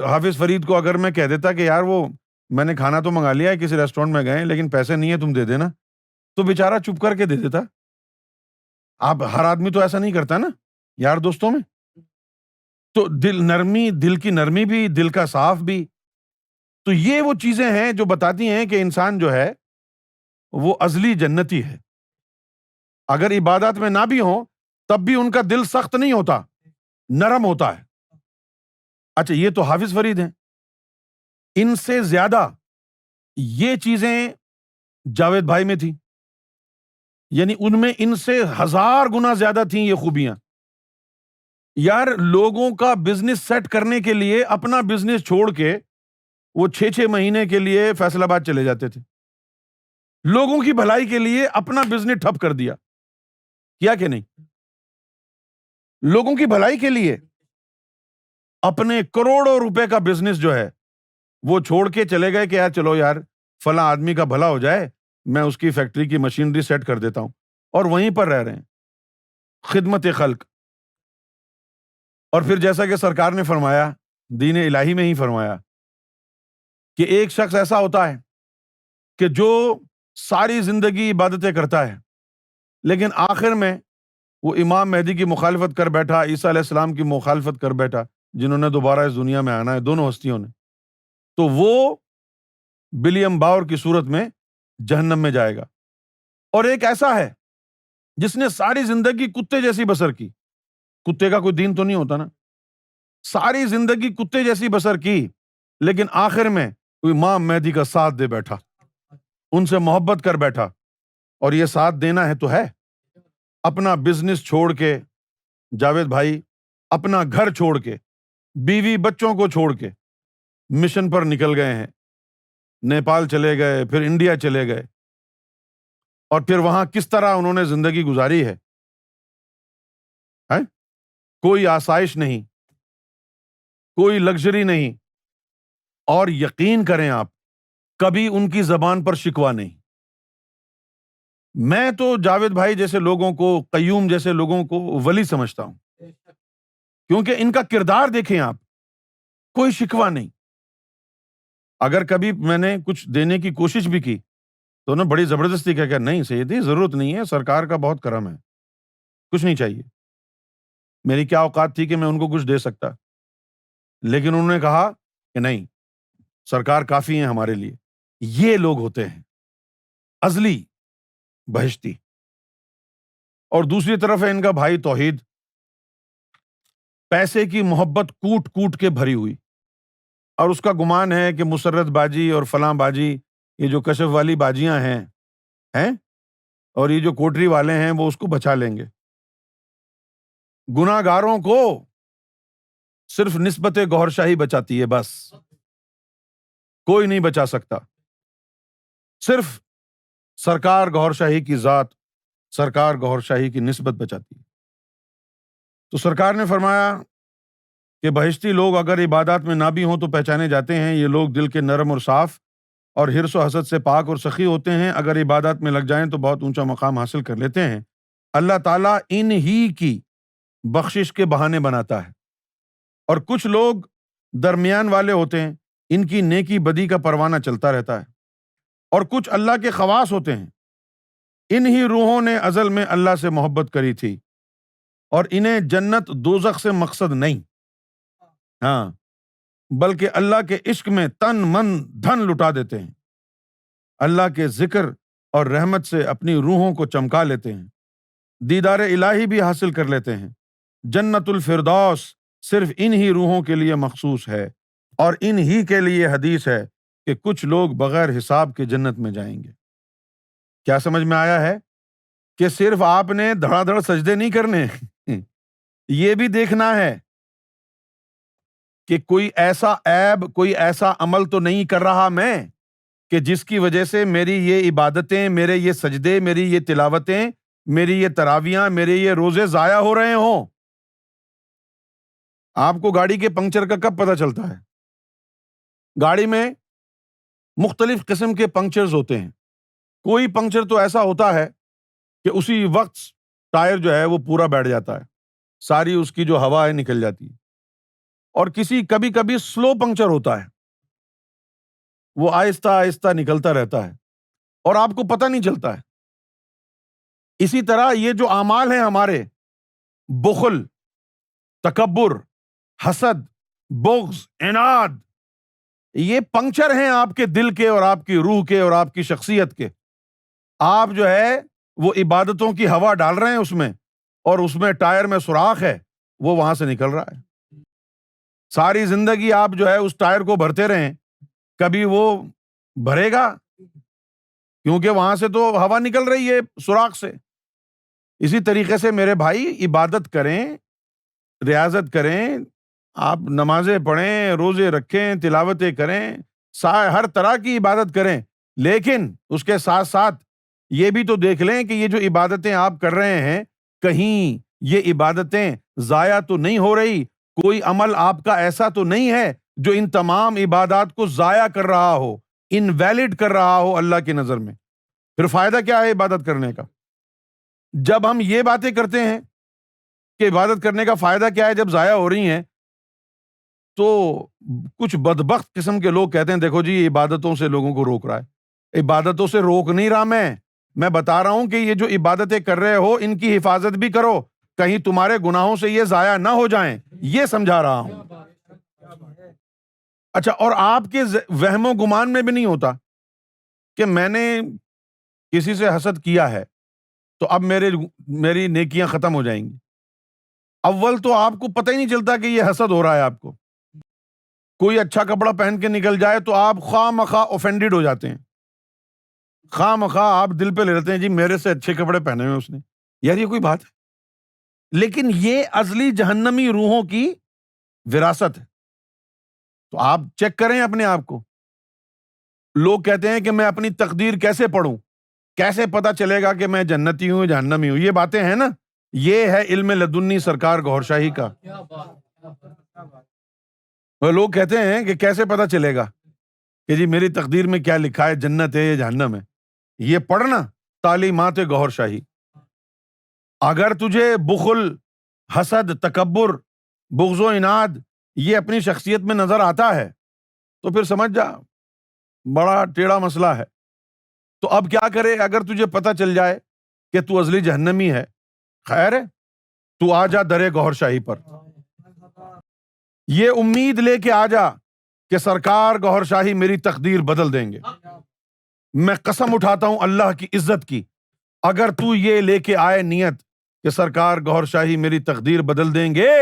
حافظ فرید کو اگر میں کہہ دیتا کہ یار وہ میں نے کھانا تو منگا لیا ہے، کسی ریسٹورینٹ میں گئے لیکن پیسے نہیں ہے، تم دے دینا، تو بیچارہ چپ کر کے دے دیتا۔ آپ ہر آدمی تو ایسا نہیں کرتا نا یار دوستوں میں۔ تو دل کی نرمی بھی، دل کا صاف بھی، تو یہ وہ چیزیں ہیں جو بتاتی ہیں کہ انسان جو ہے وہ ازلی جنتی ہے۔ اگر عبادات میں نہ بھی ہوں تب بھی ان کا دل سخت نہیں ہوتا، نرم ہوتا ہے۔ اچھا یہ تو حافظ فرید ہیں، ان سے زیادہ یہ چیزیں جاوید بھائی میں تھیں، یعنی ان میں ان سے 1000 گنا زیادہ تھیں یہ خوبیاں۔ یار لوگوں کا بزنس سیٹ کرنے کے لیے اپنا بزنس چھوڑ کے وہ 6 مہینے کے لیے فیصل آباد چلے جاتے تھے، لوگوں کی بھلائی کے لیے اپنا بزنس ٹھپ کر دیا، کیا کہ نہیں؟ لوگوں کی بھلائی کے لیے اپنے کروڑوں روپے کا بزنس جو ہے وہ چھوڑ کے چلے گئے کہ یار چلو یار فلاں آدمی کا بھلا ہو جائے، میں اس کی فیکٹری کی مشینری سیٹ کر دیتا ہوں، اور وہیں پر رہ رہے ہیں، خدمت خلق۔ اور پھر جیسا کہ سرکار نے فرمایا، دین الہی میں ہی فرمایا کہ ایک شخص ایسا ہوتا ہے کہ جو ساری زندگی عبادتیں کرتا ہے لیکن آخر میں وہ امام مہدی کی مخالفت کر بیٹھا، عیسیٰ علیہ السلام کی مخالفت کر بیٹھا، جنہوں نے دوبارہ اس دنیا میں آنا ہے، دونوں ہستیوں نے، تو وہ ولیم باور کی صورت میں جہنم میں جائے گا۔ اور ایک ایسا ہے جس نے ساری زندگی کتے جیسی بسر کی، کتے کا کوئی دین تو نہیں ہوتا نا، ساری زندگی کتے جیسی بسر کی لیکن آخر میں امام مہدی کا ساتھ دے بیٹھا، ان سے محبت کر بیٹھا، اور یہ ساتھ دینا ہے تو ہے، اپنا بزنس چھوڑ کے جاوید بھائی، اپنا گھر چھوڑ کے، بیوی بچوں کو چھوڑ کے، مشن پر نکل گئے ہیں، نیپال چلے گئے، پھر انڈیا چلے گئے، اور پھر وہاں کس طرح انہوں نے زندگی گزاری ہے، ہیں؟ کوئی آسائش نہیں، کوئی لگژری نہیں، اور یقین کریں آپ، کبھی ان کی زبان پر شکوہ نہیں۔ میں تو جاوید بھائی جیسے لوگوں کو، قیوم جیسے لوگوں کو ولی سمجھتا ہوں، کیونکہ ان کا کردار دیکھیں آپ، کوئی شکوہ نہیں۔ اگر کبھی میں نے کچھ دینے کی کوشش بھی کی تو انہوں نے بڑی زبردستی کہا کہ نہیں سیدی، ضرورت نہیں ہے، سرکار کا بہت کرم ہے، کچھ نہیں چاہیے۔ میری کیا اوقات تھی کہ میں ان کو کچھ دے سکتا، لیکن انہوں نے کہا کہ نہیں، سرکار کافی ہیں ہمارے لیے۔ یہ لوگ ہوتے ہیں ازلی بہشتی۔ اور دوسری طرف ہے ان کا بھائی توحید، پیسے کی محبت کوٹ کوٹ کے بھری ہوئی، اور اس کا گمان ہے کہ مسرت باجی اور فلاں باجی، یہ جو کشف والی باجیاں ہیں اور یہ جو کوٹری والے ہیں، وہ اس کو بچا لیں گے۔ گناہ گاروں کو صرف نسبت گوھر شاہی بچاتی ہے، بس کوئی نہیں بچا سکتا، صرف سرکار گوھر شاہی کی ذات، سرکار گوھر شاہی کی نسبت بچاتی ہے۔ تو سرکار نے فرمایا کہ بہشتی لوگ اگر عبادات میں نہ بھی ہوں تو پہچانے جاتے ہیں، یہ لوگ دل کے نرم اور صاف اور حرص و حسد سے پاک اور سخی ہوتے ہیں، اگر عبادات میں لگ جائیں تو بہت اونچا مقام حاصل کر لیتے ہیں۔ اللہ تعالیٰ ان ہی کی بخشش کے بہانے بناتا ہے، اور کچھ لوگ درمیان والے ہوتے ہیں، ان کی نیکی بدی کا پروانہ چلتا رہتا ہے، اور کچھ اللہ کے خواص ہوتے ہیں، انہی روحوں نے ازل میں اللہ سے محبت کری تھی، اور انہیں جنت دوزخ سے مقصد نہیں، ہاں، بلکہ اللہ کے عشق میں تن من دھن لٹا دیتے ہیں، اللہ کے ذکر اور رحمت سے اپنی روحوں کو چمکا لیتے ہیں، دیدار الہی بھی حاصل کر لیتے ہیں۔ جنت الفردوس صرف انہی روحوں کے لیے مخصوص ہے، اور انہی کے لیے حدیث ہے کہ کچھ لوگ بغیر حساب کے جنت میں جائیں گے۔ کیا سمجھ میں آیا ہے کہ صرف آپ نے دھڑا دھڑ سجدے نہیں کرنے، یہ بھی دیکھنا ہے کہ کوئی ایسا عیب، کوئی ایسا عمل تو نہیں کر رہا میں کہ جس کی وجہ سے میری یہ عبادتیں، میرے یہ سجدے، میری یہ تلاوتیں، میری یہ تراویاں، میرے یہ روزے ضائع ہو رہے ہوں۔ آپ کو گاڑی کے پنکچر کا کب پتہ چلتا ہے؟ گاڑی میں مختلف قسم کے پنکچرز ہوتے ہیں، کوئی پنکچر تو ایسا ہوتا ہے کہ اسی وقت ٹائر جو ہے وہ پورا بیٹھ جاتا ہے، ساری اس کی جو ہوا ہے نکل جاتی ہے، اور کبھی کبھی سلو پنکچر ہوتا ہے، وہ آہستہ آہستہ نکلتا رہتا ہے اور آپ کو پتہ نہیں چلتا ہے۔ اسی طرح یہ جو اعمال ہیں ہمارے، بخل، تکبر، حسد، بغض، عناد، یہ پنکچر ہیں آپ کے دل کے اور آپ کی روح کے اور آپ کی شخصیت کے۔ آپ جو ہے وہ عبادتوں کی ہوا ڈال رہے ہیں اس میں، اور اس میں ٹائر میں سوراخ ہے، وہ وہاں سے نکل رہا ہے۔ ساری زندگی آپ جو ہے اس ٹائر کو بھرتے رہیں، کبھی وہ بھرے گا؟ کیونکہ وہاں سے تو ہوا نکل رہی ہے سوراخ سے۔ اسی طریقے سے میرے بھائی، عبادت کریں، ریاضت کریں، آپ نمازیں پڑھیں، روزے رکھیں، تلاوتیں کریں، ہر طرح کی عبادت کریں، لیکن اس کے ساتھ ساتھ یہ بھی تو دیکھ لیں کہ یہ جو عبادتیں آپ کر رہے ہیں، کہیں یہ عبادتیں ضائع تو نہیں ہو رہی، کوئی عمل آپ کا ایسا تو نہیں ہے جو ان تمام عبادات کو ضائع کر رہا ہو، انویلڈ کر رہا ہو اللہ کی نظر میں۔ پھر فائدہ کیا ہے عبادت کرنے کا؟ جب ہم یہ باتیں کرتے ہیں کہ عبادت کرنے کا فائدہ کیا ہے جب ضائع ہو رہی ہیں، تو کچھ بدبخت قسم کے لوگ کہتے ہیں دیکھو جی یہ عبادتوں سے لوگوں کو روک رہا ہے۔ عبادتوں سے روک نہیں رہا میں بتا رہا ہوں کہ یہ جو عبادتیں کر رہے ہو ان کی حفاظت بھی کرو، کہیں تمہارے گناہوں سے یہ ضائع نہ ہو جائیں، یہ سمجھا رہا ہوں۔ اچھا، اور آپ کے وہم و گمان میں بھی نہیں ہوتا کہ میں نے کسی سے حسد کیا ہے تو اب میری نیکیاں ختم ہو جائیں گی۔ اول تو آپ کو پتہ ہی نہیں چلتا کہ یہ حسد ہو رہا ہے آپ کو۔ کوئی اچھا کپڑا پہن کے نکل جائے تو آپ خواہ مخواہ اوفینڈڈ ہو جاتے ہیں، خواہ مخواہ آپ دل پہ لے لیتے ہیں جی میرے سے اچھے کپڑے پہنے ہوئے اس نے، یار یہ کوئی بات ہے؟ لیکن یہ ازلی جہنمی روحوں کی وراثت ہے۔ تو آپ چیک کریں اپنے آپ کو. لوگ کہتے ہیں کہ میں اپنی تقدیر کیسے پڑھوں, کیسے پتا چلے گا کہ میں جنتی ہوں جہنمی ہوں. یہ باتیں ہیں نا, یہ ہے علم لدنی سرکار گوھر شاہی کا. وہ لوگ کہتے ہیں کہ کیسے پتا چلے گا کہ جی میری تقدیر میں کیا لکھا ہے, جنت ہے یا جہنم ہے. یہ پڑھنا تعلیمات گوھر شاہی. اگر تجھے بخل, حسد, تکبر, بغض و عناد یہ اپنی شخصیت میں نظر آتا ہے تو پھر سمجھ جا بڑا ٹیڑھا مسئلہ ہے. تو اب کیا کرے اگر تجھے پتہ چل جائے کہ تو ازلی جہنمی ہے؟ خیر ہے, تو آ جا درے گوھر شاہی پر. یہ امید لے کے آ جا کہ سرکار گوھر شاہی میری تقدیر بدل دیں گے. میں قسم اٹھاتا ہوں اللہ کی عزت کی, اگر تو یہ لے کے آئے نیت کہ سرکار گوھر شاہی میری تقدیر بدل دیں گے,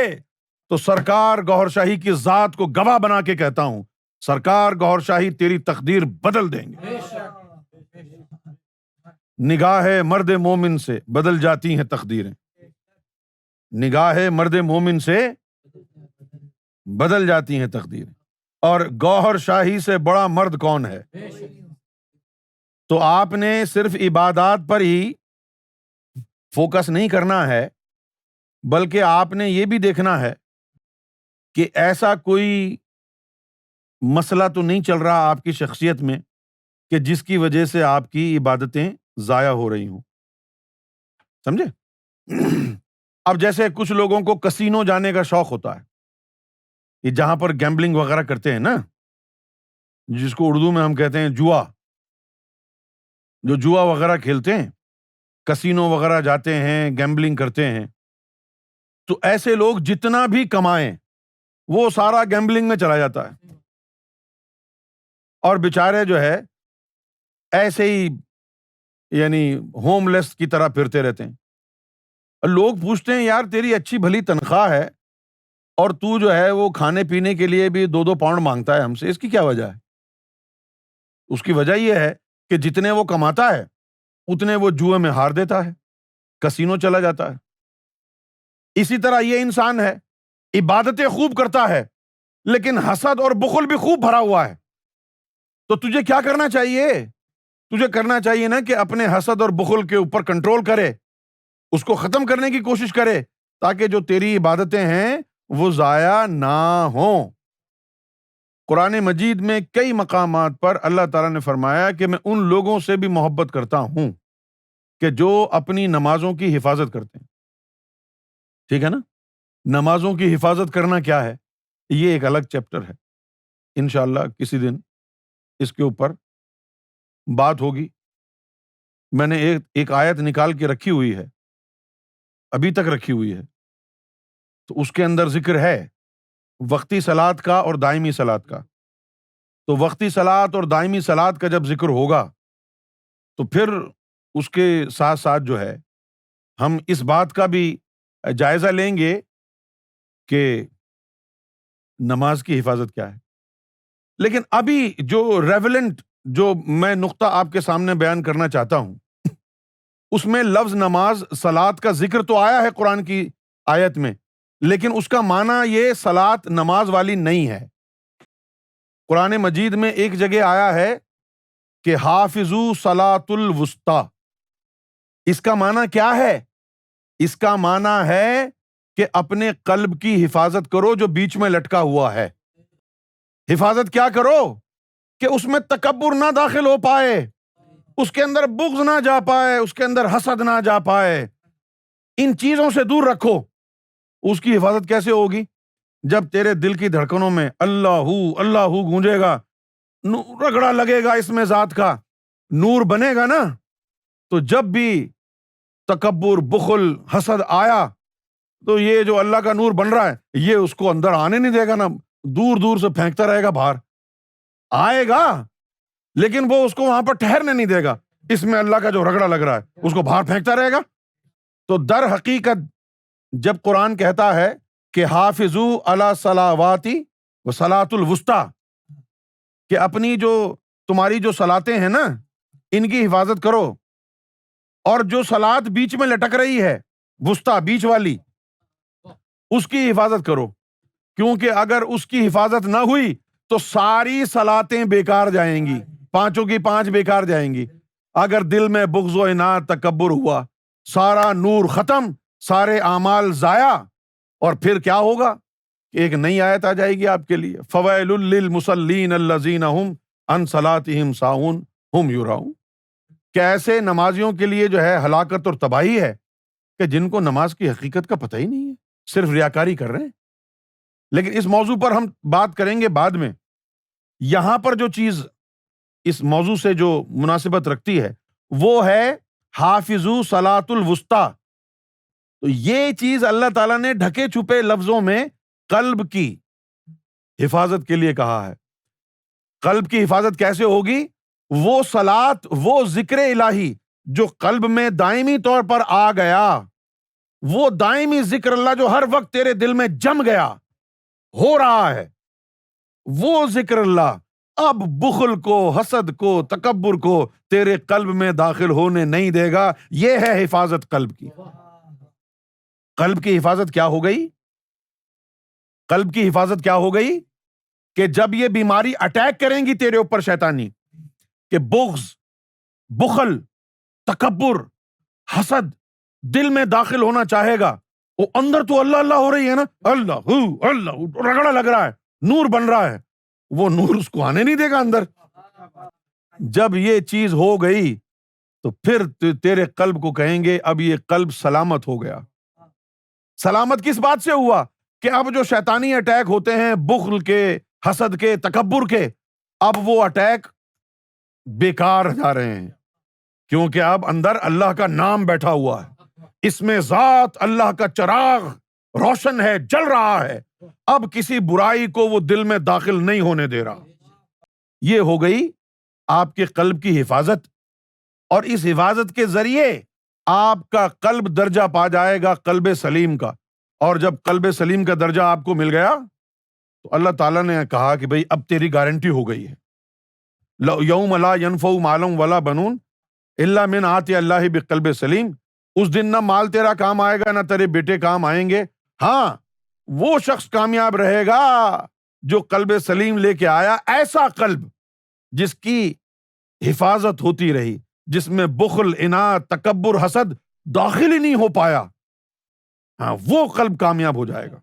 تو سرکار گوھر شاہی کی ذات کو گواہ بنا کے کہتا ہوں سرکار گوھر شاہی تیری تقدیر بدل دیں گے. نگاہ مرد مومن سے بدل جاتی ہیں تقدیریں, نگاہ مرد مومن سے بدل جاتی ہیں تقدیریں. اور گوھر شاہی سے بڑا مرد کون ہے؟ تو آپ نے صرف عبادات پر ہی فوکس نہیں کرنا ہے, بلکہ آپ نے یہ بھی دیکھنا ہے کہ ایسا کوئی مسئلہ تو نہیں چل رہا آپ کی شخصیت میں کہ جس کی وجہ سے آپ کی عبادتیں ضائع ہو رہی ہوں. سمجھے؟ اب جیسے کچھ لوگوں کو کسینو جانے کا شوق ہوتا ہے, یہ جہاں پر گیمبلنگ وغیرہ کرتے ہیں نا, جس کو اردو میں ہم کہتے ہیں جوا, جو جوا وغیرہ کھیلتے ہیں, کسینو وغیرہ جاتے ہیں, گیمبلنگ کرتے ہیں, تو ایسے لوگ جتنا بھی کمائیں وہ سارا گیمبلنگ میں چلا جاتا ہے, اور بیچارے جو ہے ایسے ہی یعنی ہوم لیس کی طرح پھرتے رہتے ہیں. لوگ پوچھتے ہیں یار تیری اچھی بھلی تنخواہ ہے اور تو جو ہے وہ کھانے پینے کے لیے بھی 2-2 پاؤنڈ مانگتا ہے ہم سے, اس کی کیا وجہ ہے؟ اس کی وجہ یہ ہے کہ جتنے وہ کماتا ہے اتنے وہ جوئے میں ہار دیتا ہے, کسینو چلا جاتا ہے. اسی طرح یہ انسان ہے, عبادتیں خوب کرتا ہے لیکن حسد اور بخل بھی خوب بھرا ہوا ہے. تو تجھے کیا کرنا چاہیے؟ تجھے کرنا چاہیے نا کہ اپنے حسد اور بخل کے اوپر کنٹرول کرے, اس کو ختم کرنے کی کوشش کرے, تاکہ جو تیری عبادتیں ہیں وہ ضائع نہ ہوں. قرآن مجید میں کئی مقامات پر اللہ تعالیٰ نے فرمایا کہ میں ان لوگوں سے بھی محبت کرتا ہوں کہ جو اپنی نمازوں کی حفاظت کرتے ہیں. ٹھیک ہے نا؟ نمازوں کی حفاظت کرنا کیا ہے, یہ ایک الگ چیپٹر ہے. انشاءاللہ کسی دن اس کے اوپر بات ہوگی. میں نے ایک آیت نکال کے رکھی ہوئی ہے, ابھی تک رکھی ہوئی ہے, تو اس کے اندر ذکر ہے وقتی صلاۃ کا اور دائمی صلاۃ کا. تو وقتی صلاۃ اور دائمی صلاۃ کا جب ذکر ہوگا تو پھر اس کے ساتھ ساتھ جو ہے ہم اس بات کا بھی جائزہ لیں گے کہ نماز کی حفاظت کیا ہے. لیکن ابھی جو ریویلنٹ جو میں نقطہ آپ کے سامنے بیان کرنا چاہتا ہوں, اس میں لفظ نماز صلاۃ کا ذکر تو آیا ہے قرآن کی آیت میں, لیکن اس کا معنی یہ صلاۃ نماز والی نہیں ہے. قرآن مجید میں ایک جگہ آیا ہے کہ حافظوا صلاۃ الوسطیٰ. اس کا معنی کیا ہے؟ اس کا معنی ہے کہ اپنے قلب کی حفاظت کرو جو بیچ میں لٹکا ہوا ہے. حفاظت کیا کرو کہ اس میں تکبر نہ داخل ہو پائے, اس کے اندر بغض نہ جا پائے, اس کے اندر حسد نہ جا پائے. ان چیزوں سے دور رکھو. اس کی حفاظت کیسے ہوگی؟ جب تیرے دل کی دھڑکنوں میں اللہ اللہ گونجے گا, رگڑا لگے گا اس میں ذات کا, نور بنے گا نا, تو جب بھی تکبر, بخل, حسد آیا تو یہ جو اللہ کا نور بن رہا ہے یہ اس کو اندر آنے نہیں دے گا, نا دور دور سے پھینکتا رہے گا باہر. آئے گا لیکن وہ اس کو وہاں پر ٹھہرنے نہیں دے گا, اس میں اللہ کا جو رگڑا لگ رہا ہے اس کو باہر پھینکتا رہے گا. تو در حقیقت جب قرآن کہتا ہے کہ حافظوا علی الصلوات وصلاۃ الوسطیٰ, کہ اپنی جو تمہاری جو صلاتیں ہیں نا ان کی حفاظت کرو, اور جو صلات بیچ میں لٹک رہی ہے وسطیٰ بیچ والی اس کی حفاظت کرو, کیونکہ اگر اس کی حفاظت نہ ہوئی تو ساری صلاتیں بیکار جائیں گی، پانچوں کی پانچ بیکار جائیں گی۔ اگر دل میں بغض و عناد تکبر ہوا، سارا نور ختم، سارے اعمال ضائع، اور پھر کیا ہوگا؟ ایک نئی آیت آ جائے گی آپ کے لیے، فویل للمصلین الذین هم عن صلاتهم ساہون هم یراؤن، کہ ایسے نمازیوں کے لیے جو ہے ہلاکت اور تباہی ہے کہ جن کو نماز کی حقیقت کا پتہ ہی نہیں ہے، صرف ریاکاری کر رہے ہیں۔ لیکن اس موضوع پر ہم بات کریں گے بعد میں۔ یہاں پر جو چیز اس موضوع سے جو مناسبت رکھتی ہے وہ ہے حافظو صلاۃ الوسطیٰ۔ تو یہ چیز اللہ تعالیٰ نے ڈھکے چھپے لفظوں میں قلب کی حفاظت کے لیے کہا ہے۔ قلب کی حفاظت کیسے ہوگی؟ وہ صلاۃ، وہ ذکر الہی جو قلب میں دائمی طور پر آ گیا، وہ دائمی ذکر اللہ جو ہر وقت تیرے دل میں جم گیا، ہو رہا ہے، وہ ذکر اللہ اب بخل کو، حسد کو، تکبر کو تیرے قلب میں داخل ہونے نہیں دے گا۔ یہ ہے حفاظت قلب کی۔ قلب کی حفاظت کیا ہو گئی؟ قلب کی حفاظت کیا ہو گئی؟ کہ جب یہ بیماری اٹیک کریں گی تیرے اوپر شیطانی، کہ بغض، بخل، تکبر، حسد دل میں داخل ہونا چاہے گا، وہ اندر تو اللہ اللہ ہو رہی ہے نا، اللہ اللہ رگڑا لگ رہا ہے، نور بن رہا ہے، وہ نور اس کو آنے نہیں دے گا اندر۔ جب یہ چیز ہو گئی تو پھر تیرے قلب کو کہیں گے اب یہ قلب سلامت ہو گیا۔ سلامت کس بات سے ہوا؟ کہ اب جو شیطانی اٹیک ہوتے ہیں بخل کے، حسد کے، تکبر کے، اب وہ اٹیک بیکار جا رہے ہیں، کیونکہ اب اندر اللہ کا نام بیٹھا ہوا ہے، اس میں ذات اللہ کا چراغ روشن ہے، جل رہا ہے، اب کسی برائی کو وہ دل میں داخل نہیں ہونے دے رہا۔ یہ ہو گئی آپ کے قلب کی حفاظت، اور اس حفاظت کے ذریعے آپ کا قلب درجہ پا جائے گا قلب سلیم کا، اور جب قلب سلیم کا درجہ آپ کو مل گیا تو اللہ تعالیٰ نے کہا کہ بھئی اب تیری گارنٹی ہو گئی ہے، یوم لا ینفع مال ولا بنون الا من آتی اللہ بقلب سلیم۔ اس دن نہ مال تیرا کام آئے گا، نہ تیرے بیٹے کام آئیں گے، ہاں وہ شخص کامیاب رہے گا جو قلب سلیم لے کے آیا، ایسا قلب جس کی حفاظت ہوتی رہی، جس میں بخل، اناد، تکبر، حسد داخل ہی نہیں ہو پایا، ہاں وہ قلب کامیاب ہو جائے گا۔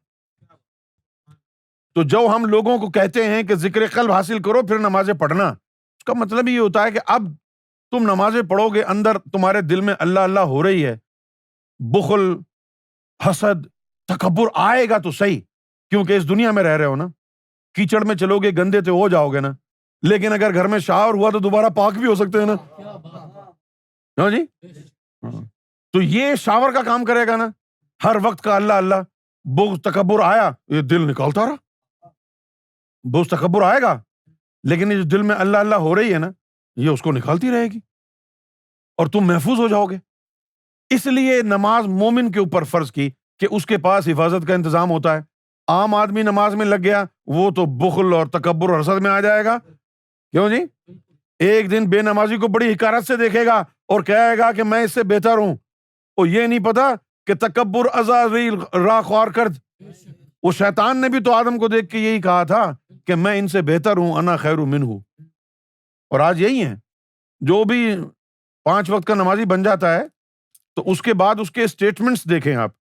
تو جو ہم لوگوں کو کہتے ہیں کہ ذکر قلب حاصل کرو پھر نمازیں پڑھنا، اس کا مطلب یہ ہوتا ہے کہ اب تم نمازیں پڑھو گے، اندر تمہارے دل میں اللہ اللہ ہو رہی ہے، بخل، حسد، تکبر آئے گا تو صحیح، کیونکہ اس دنیا میں رہ رہے ہو نا، کیچڑ میں چلو گے گندے تو ہو جاؤ گے نا، لیکن اگر گھر میں شاور ہوا تو دوبارہ پاک بھی ہو سکتے ہیں نا، ہاں جی، تو یہ شاور کا کام کرے گا نا، ہر وقت کا اللہ اللہ، بغض تکبر آیا یہ دل نکالتا رہا، بغض تکبر آئے گا لیکن یہ جو دل میں اللہ اللہ ہو رہی ہے نا یہ اس کو نکالتی رہے گی اور تم محفوظ ہو جاؤ گے۔ اس لیے نماز مومن کے اوپر فرض کی کہ اس کے پاس حفاظت کا انتظام ہوتا ہے۔ عام آدمی نماز میں لگ گیا وہ تو بخل اور تکبر اور حسد میں آ جائے گا، کیوں جی؟ ایک دن بے نمازی کو بڑی حقارت سے دیکھے گا اور کہے گا کہ میں اس سے بہتر ہوں، اور یہ نہیں پتا کہ تکبر ازازیل را خوار کرد، وہ شیطان نے بھی تو آدم کو دیکھ کے یہی کہا تھا کہ میں ان سے بہتر ہوں، انا خیر منہ۔ اور آج یہی ہے، جو بھی 5 وقت کا نمازی بن جاتا ہے تو اس کے بعد اس کے اسٹیٹمنٹس دیکھیں آپ،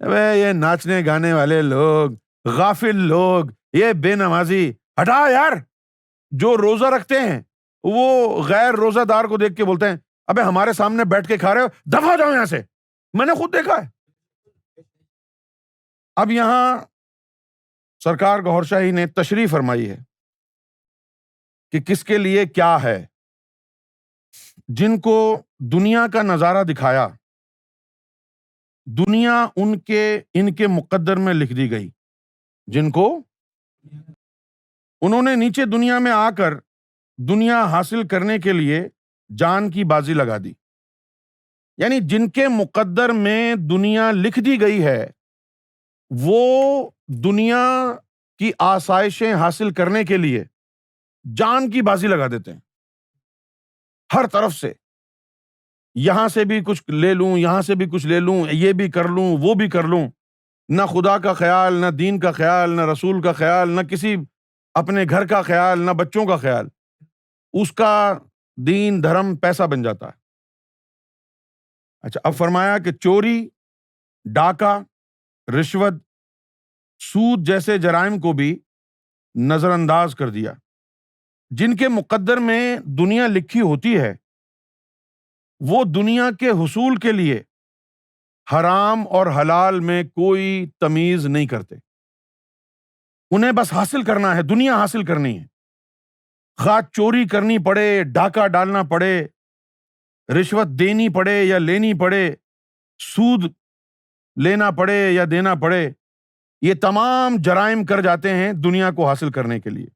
یہ ناچنے گانے والے لوگ، غافل لوگ، یہ بے نمازی، ہٹا یار۔ جو روزہ رکھتے ہیں وہ غیر روزہ دار کو دیکھ کے بولتے ہیں ابے ہمارے سامنے بیٹھ کے کھا رہے ہو، دفع ہو جاؤ یہاں سے، میں نے خود دیکھا ہے۔ اب یہاں سرکار گوھر شاہی نے تشریح فرمائی ہے کہ کس کے لیے کیا ہے۔ جن کو دنیا کا نظارہ دکھایا، دنیا ان کے مقدر میں لکھ دی گئی، جن کو انہوں نے نیچے دنیا میں آ کر دنیا حاصل کرنے کے لیے جان کی بازی لگا دی، یعنی جن کے مقدر میں دنیا لکھ دی گئی ہے وہ دنیا کی آسائشیں حاصل کرنے کے لیے جان کی بازی لگا دیتے ہیں، ہر طرف سے، یہاں سے بھی کچھ لے لوں، یہاں سے بھی کچھ لے لوں، یہ بھی کر لوں، وہ بھی کر لوں، نہ خدا کا خیال، نہ دین کا خیال، نہ رسول کا خیال، نہ کسی اپنے گھر کا خیال، نہ بچوں کا خیال، اس کا دین دھرم پیسہ بن جاتا ہے۔ اچھا، اب فرمایا کہ چوری، ڈاکہ، رشوت، سود جیسے جرائم کو بھی نظر انداز کر دیا، جن کے مقدر میں دنیا لکھی ہوتی ہے، وہ دنیا کے حصول کے لیے حرام اور حلال میں کوئی تمیز نہیں کرتے، انہیں بس حاصل کرنا ہے، دنیا حاصل کرنی ہے، خواہ چوری کرنی پڑے، ڈاکہ ڈالنا پڑے، رشوت دینی پڑے یا لینی پڑے، سود لینا پڑے یا دینا پڑے، یہ تمام جرائم کر جاتے ہیں دنیا کو حاصل کرنے کے لیے،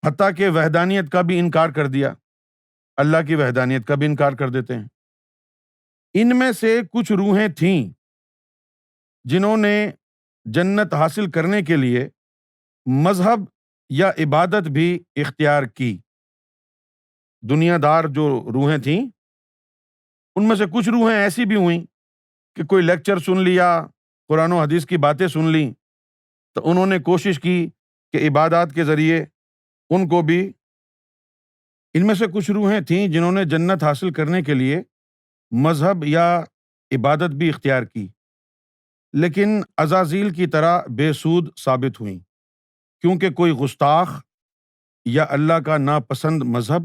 حتیٰ کہ وحدانیت کا بھی انکار کر دیا، اللہ کی وحدانیت کا بھی انکار کر دیتے ہیں۔ ان میں سے کچھ روحیں تھیں جنہوں نے جنت حاصل کرنے کے لیے مذہب یا عبادت بھی اختیار کی۔ دنیا دار جو روحیں تھیں، ان میں سے کچھ روحیں ایسی بھی ہوئیں کہ کوئی لیکچر سن لیا، قرآن و حدیث کی باتیں سن لیں، تو انہوں نے کوشش کی کہ عبادات کے ذریعے ان کو بھی، ان میں سے کچھ روحیں تھیں جنہوں نے جنت حاصل کرنے کے لیے مذہب یا عبادت بھی اختیار کی، لیکن عزازیل کی طرح بے سود ثابت ہوئیں، کیونکہ کوئی گستاخ یا اللہ کا ناپسند مذہب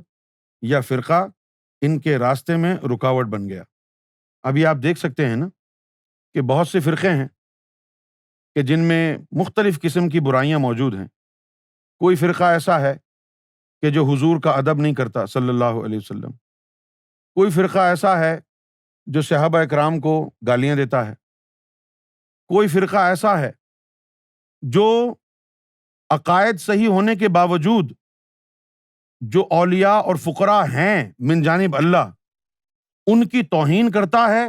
یا فرقہ ان کے راستے میں رکاوٹ بن گیا۔ ابھی آپ دیکھ سکتے ہیں نا کہ بہت سے فرقے ہیں کہ جن میں مختلف قسم کی برائیاں موجود ہیں۔ کوئی فرقہ ایسا ہے کہ جو حضور کا ادب نہیں کرتا صلی اللہ علیہ وسلم، کوئی فرقہ ایسا ہے جو صحابہ اکرام کو گالیاں دیتا ہے، کوئی فرقہ ایسا ہے جو عقائد صحیح ہونے کے باوجود جو اولیاء اور فقراء ہیں من جانب اللہ، ان کی توہین کرتا ہے،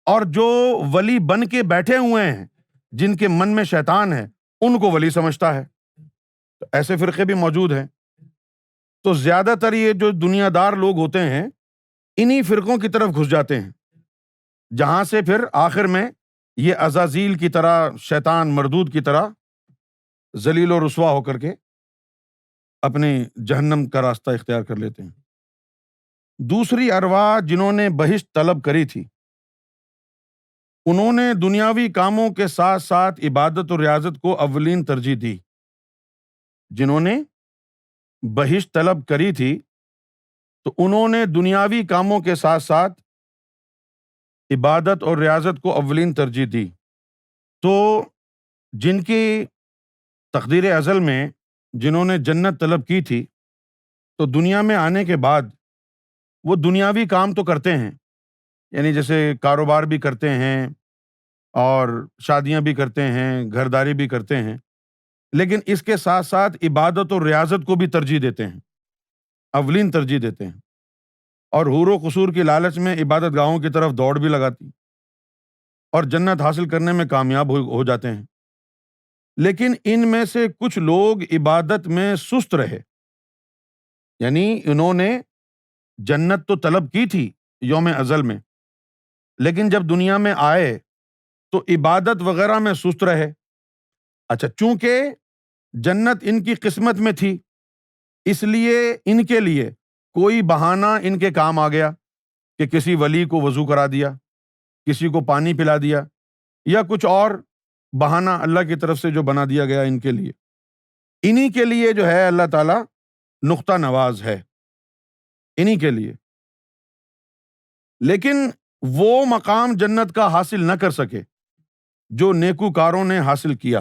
اور جو ولی بن کے بیٹھے ہوئے ہیں جن کے من میں شیطان ہے ان کو ولی سمجھتا ہے۔ تو ایسے فرقے بھی موجود ہیں۔ تو زیادہ تر یہ جو دنیا دار لوگ ہوتے ہیں انہی فرقوں کی طرف گھس جاتے ہیں، جہاں سے پھر آخر میں یہ عزازیل کی طرح، شیطان مردود کی طرح ذلیل و رسوا ہو کر کے اپنے جہنم کا راستہ اختیار کر لیتے ہیں۔ دوسری ارواح جنہوں نے بہشت طلب کری تھی، انہوں نے دنیاوی کاموں کے ساتھ ساتھ عبادت اور ریاضت کو اولین ترجیح دی۔ جنہوں نے بہشت طلب کری تھی تو انہوں نے دنیاوی کاموں کے ساتھ ساتھ عبادت اور ریاضت کو اولین ترجیح دی۔ تو جن کی تقدیر ازل میں جنہوں نے جنت طلب کی تھی، تو دنیا میں آنے کے بعد وہ دنیاوی کام تو کرتے ہیں، یعنی جیسے کاروبار بھی کرتے ہیں اور شادیاں بھی کرتے ہیں، گھرداری بھی کرتے ہیں، لیکن اس کے ساتھ ساتھ عبادت اور ریاضت کو بھی ترجیح دیتے ہیں، اولین ترجیح دیتے ہیں، اور حور و قصور کی لالچ میں عبادت گاہوں کی طرف دوڑ بھی لگاتی اور جنت حاصل کرنے میں کامیاب ہو جاتے ہیں۔ لیکن ان میں سے کچھ لوگ عبادت میں سست رہے، یعنی انہوں نے جنت تو طلب کی تھی یوم ازل میں، لیکن جب دنیا میں آئے تو عبادت وغیرہ میں سست رہے۔ اچھا، چونکہ جنت ان کی قسمت میں تھی، اس لیے ان کے لیے کوئی بہانہ ان کے کام آ گیا کہ کسی ولی کو وضو کرا دیا، کسی کو پانی پلا دیا، یا کچھ اور بہانہ اللہ کی طرف سے جو بنا دیا گیا ان کے لیے۔ انہی کے لیے جو ہے اللہ تعالیٰ نقطہ نواز ہے، انہی کے لیے۔ لیکن وہ مقام جنت کا حاصل نہ کر سکے جو نیکوکاروں نے حاصل کیا،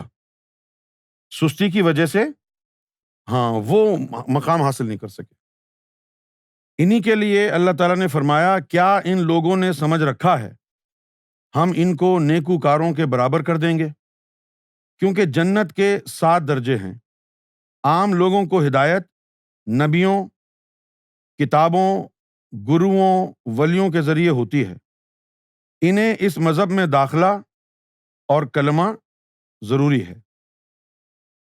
سستی کی وجہ سے ہاں وہ مقام حاصل نہیں کر سکے۔ انہی کے لیے اللہ تعالیٰ نے فرمایا، کیا ان لوگوں نے سمجھ رکھا ہے ہم ان کو نیکوکاروں کے برابر کر دیں گے؟ کیونکہ جنت کے 7 درجے ہیں۔ عام لوگوں کو ہدایت نبیوں، کتابوں، گروؤں، ولیوں کے ذریعے ہوتی ہے۔ انہیں اس مذہب میں داخلہ اور کلمہ ضروری ہے،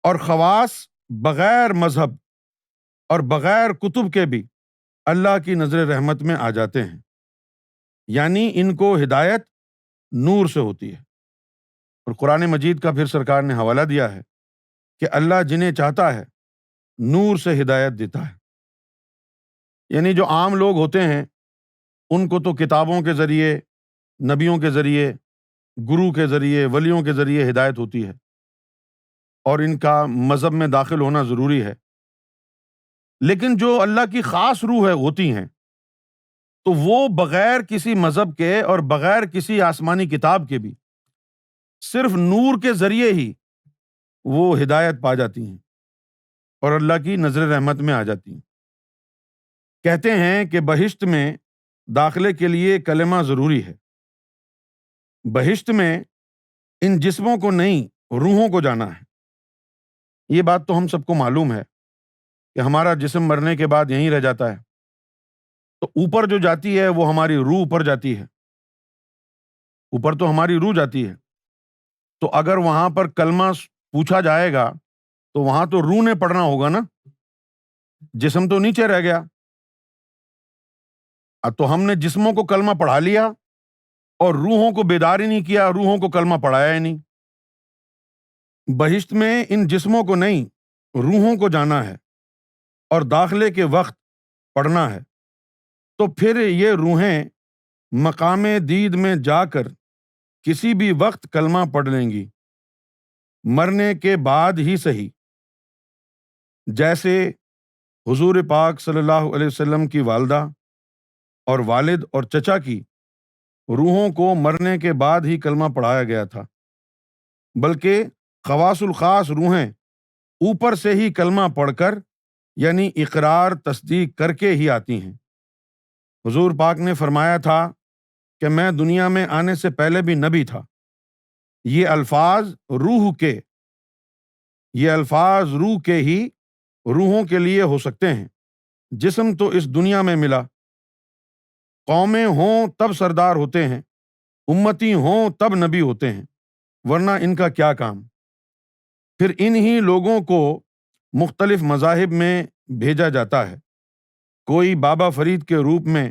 اور خواص بغیر مذہب اور بغیر کتب کے بھی اللہ کی نظر رحمت میں آ جاتے ہیں، یعنی ان کو ہدایت نور سے ہوتی ہے۔ اور قرآن مجید کا پھر سرکار نے حوالہ دیا ہے کہ اللہ جنہیں چاہتا ہے نور سے ہدایت دیتا ہے۔ یعنی جو عام لوگ ہوتے ہیں ان کو تو کتابوں کے ذریعے، نبیوں کے ذریعے، گرو کے ذریعے، ولیوں کے ذریعے ہدایت ہوتی ہے اور ان کا مذہب میں داخل ہونا ضروری ہے۔ لیکن جو اللہ کی خاص روح ہوتی ہیں تو وہ بغیر کسی مذہب کے اور بغیر کسی آسمانی کتاب کے بھی صرف نور کے ذریعے ہی وہ ہدایت پا جاتی ہیں اور اللہ کی نظر رحمت میں آ جاتی ہیں۔ کہتے ہیں کہ بہشت میں داخلے کے لیے کلمہ ضروری ہے۔ بہشت میں ان جسموں کو نہیں، روحوں کو جانا ہے۔ یہ بات تو ہم سب کو معلوم ہے کہ ہمارا جسم مرنے کے بعد یہیں رہ جاتا ہے، تو اوپر جو جاتی ہے وہ ہماری روح اوپر جاتی ہے، اوپر تو ہماری روح جاتی ہے۔ تو اگر وہاں پر کلمہ پوچھا جائے گا تو وہاں تو روح نے پڑھنا ہوگا نا، جسم تو نیچے رہ گیا۔ تو ہم نے جسموں کو کلمہ پڑھا لیا اور روحوں کو بیدار ہی نہیں کیا، روحوں کو کلمہ پڑھایا ہی نہیں۔ بہشت میں ان جسموں کو نہیں، روحوں کو جانا ہے اور داخلے کے وقت پڑھنا ہے۔ تو پھر یہ روحیں مقام دید میں جا کر کسی بھی وقت کلمہ پڑھ لیں گی، مرنے کے بعد ہی صحیح۔ جیسے حضور پاک صلی اللہ علیہ وسلم کی والدہ اور والد اور چچا کی روحوں کو مرنے کے بعد ہی کلمہ پڑھایا گیا تھا، بلکہ خواص الخاص روحیں اوپر سے ہی کلمہ پڑھ کر یعنی اقرار تصدیق کر کے ہی آتی ہیں۔ حضور پاک نے فرمایا تھا کہ میں دنیا میں آنے سے پہلے بھی نبی تھا۔ یہ الفاظ روح کے ہی روحوں کے لیے ہو سکتے ہیں، جسم تو اس دنیا میں ملا۔ قومیں ہوں تب سردار ہوتے ہیں، امتی ہوں تب نبی ہوتے ہیں، ورنہ ان کا کیا کام۔ پھر انہی لوگوں کو مختلف مذاہب میں بھیجا جاتا ہے، کوئی بابا فرید کے روپ میں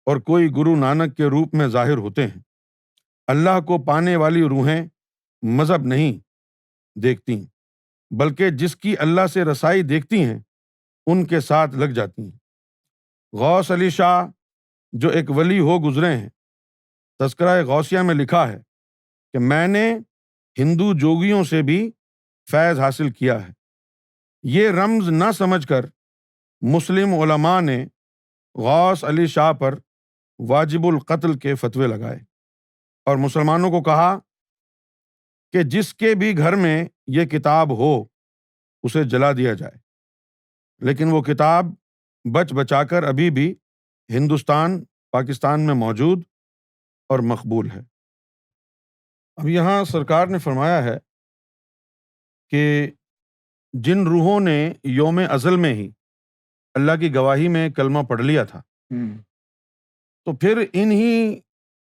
اور کوئی گرو نانک کے روپ میں ظاہر ہوتے ہیں۔ اللہ کو پانے والی روحیں مذہب نہیں دیکھتی، بلکہ جس کی اللہ سے رسائی دیکھتی ہیں ان کے ساتھ لگ جاتی ہیں۔ غوث علی شاہ جو ایک ولی ہو گزرے ہیں، تذکرہ غوثیہ میں لکھا ہے کہ میں نے ہندو جوگیوں سے بھی فیض حاصل کیا ہے۔ یہ رمز نہ سمجھ کر مسلم علماء نے غوث علی شاہ پر واجب القتل کے فتوے لگائے اور مسلمانوں کو کہا کہ جس کے بھی گھر میں یہ کتاب ہو اسے جلا دیا جائے، لیکن وہ کتاب بچ بچا کر ابھی بھی ہندوستان، پاکستان میں موجود اور مقبول ہے۔ اب یہاں سرکار نے فرمایا ہے کہ جن روحوں نے یوم ازل میں ہی اللہ کی گواہی میں کلمہ پڑھ لیا تھا، تو پھر انہی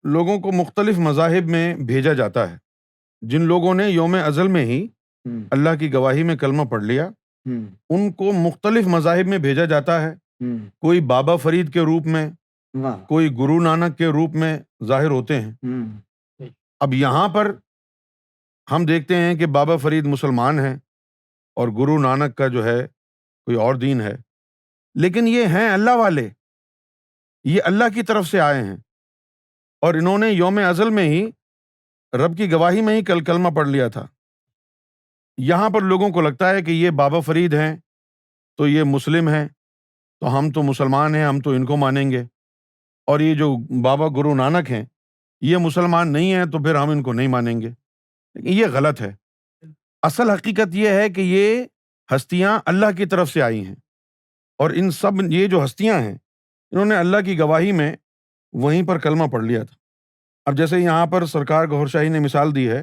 لوگوں کو مختلف مذاہب میں بھیجا جاتا ہے۔ جن لوگوں نے یوم ازل میں ہی اللہ کی گواہی میں کلمہ پڑھ لیا، ان کو مختلف مذاہب میں بھیجا جاتا ہے، کوئی بابا فرید کے روپ میں، کوئی گرو نانک کے روپ میں ظاہر ہوتے ہیں۔ اب یہاں پر ہم دیکھتے ہیں کہ بابا فرید مسلمان ہیں اور گرو نانک کا جو ہے کوئی اور دین ہے، لیکن یہ ہیں اللہ والے، یہ اللہ کی طرف سے آئے ہیں اور انہوں نے یوم ازل میں ہی رب کی گواہی میں ہی کلمہ پڑھ لیا تھا۔ یہاں پر لوگوں کو لگتا ہے کہ یہ بابا فرید ہیں تو یہ مسلم ہیں، تو ہم تو مسلمان ہیں، ہم تو ان کو مانیں گے، اور یہ جو بابا گرو نانک ہیں یہ مسلمان نہیں ہیں تو پھر ہم ان کو نہیں مانیں گے۔ یہ غلط ہے۔ اصل حقیقت یہ ہے کہ یہ ہستیاں اللہ کی طرف سے آئی ہیں اور ان سب یہ جو ہستیاں ہیں انہوں نے اللہ کی گواہی میں وہیں پر کلمہ پڑھ لیا تھا۔ اب جیسے یہاں پر سرکار گوھر شاہی نے مثال دی ہے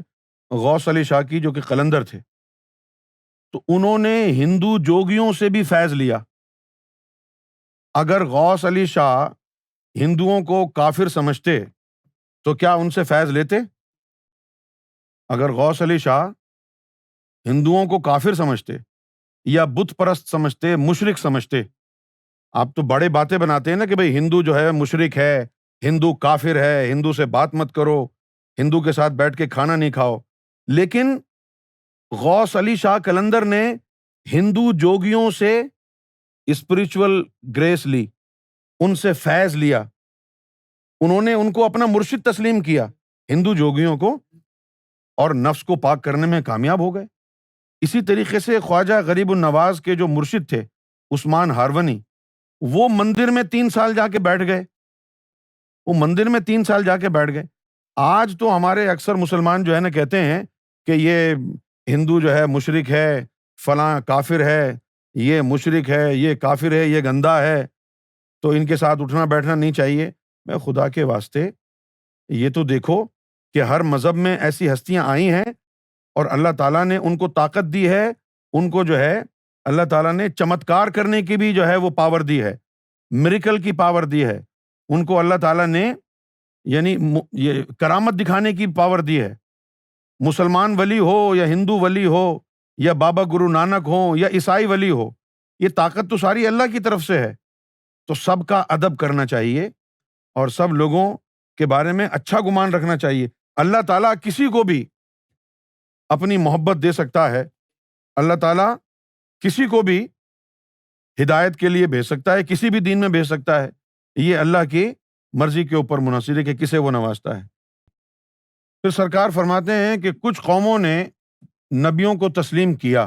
غوث علی شاہ کی، جو کہ قلندر تھے، تو انہوں نے ہندو جوگیوں سے بھی فیض لیا۔ اگر غوث علی شاہ ہندوؤں کو کافر سمجھتے تو کیا ان سے فیض لیتے؟ اگر غوث علی شاہ ہندوؤں کو کافر سمجھتے یا بت پرست سمجھتے، مشرک سمجھتے، آپ تو بڑے باتیں بناتے ہیں نا کہ بھئی ہندو جو ہے مشرک ہے، ہندو کافر ہے، ہندو سے بات مت کرو، ہندو کے ساتھ بیٹھ کے کھانا نہیں کھاؤ، لیکن غوث علی شاہ قلندر نے ہندو جوگیوں سے اسپرچول گریس لی، ان سے فیض لیا، انہوں نے ان کو اپنا مرشد تسلیم کیا، ہندو جوگیوں کو، اور نفس کو پاک کرنے میں کامیاب ہو گئے۔ اسی طریقے سے خواجہ غریب النواز کے جو مرشد تھے عثمان ہارونی، وہ مندر میں 3 سال جا کے بیٹھ گئے، وہ مندر میں 3 سال جا کے بیٹھ گئے۔ آج تو ہمارے اکثر مسلمان جو ہے نا کہتے ہیں کہ یہ ہندو جو ہے مشرک ہے، فلاں کافر ہے، یہ مشرک ہے، یہ کافر ہے، یہ گندا ہے، تو ان کے ساتھ اٹھنا بیٹھنا نہیں چاہیے۔ میں خدا کے واسطے یہ تو دیکھو کہ ہر مذہب میں ایسی ہستیاں آئی ہیں اور اللہ تعالیٰ نے ان کو طاقت دی ہے، ان کو جو ہے اللہ تعالیٰ نے چمتکار کرنے کی بھی جو ہے وہ پاور دی ہے، میریکل کی پاور دی ہے، ان کو اللہ تعالیٰ نے یعنی یہ کرامت دکھانے کی پاور دی ہے۔ مسلمان ولی ہو یا ہندو ولی ہو یا بابا گرو نانک ہو یا عیسائی ولی ہو، یہ طاقت تو ساری اللہ کی طرف سے ہے۔ تو سب کا ادب کرنا چاہیے اور سب لوگوں کے بارے میں اچھا گمان رکھنا چاہیے۔ اللہ تعالیٰ کسی کو بھی اپنی محبت دے سکتا ہے، اللہ تعالیٰ کسی کو بھی ہدایت کے لیے بھیج سکتا ہے، کسی بھی دین میں بھیج سکتا ہے، یہ اللہ کی مرضی کے اوپر منحصر ہے کہ کسے وہ نوازتا ہے۔ پھر سرکار فرماتے ہیں کہ کچھ قوموں نے نبیوں کو تسلیم کیا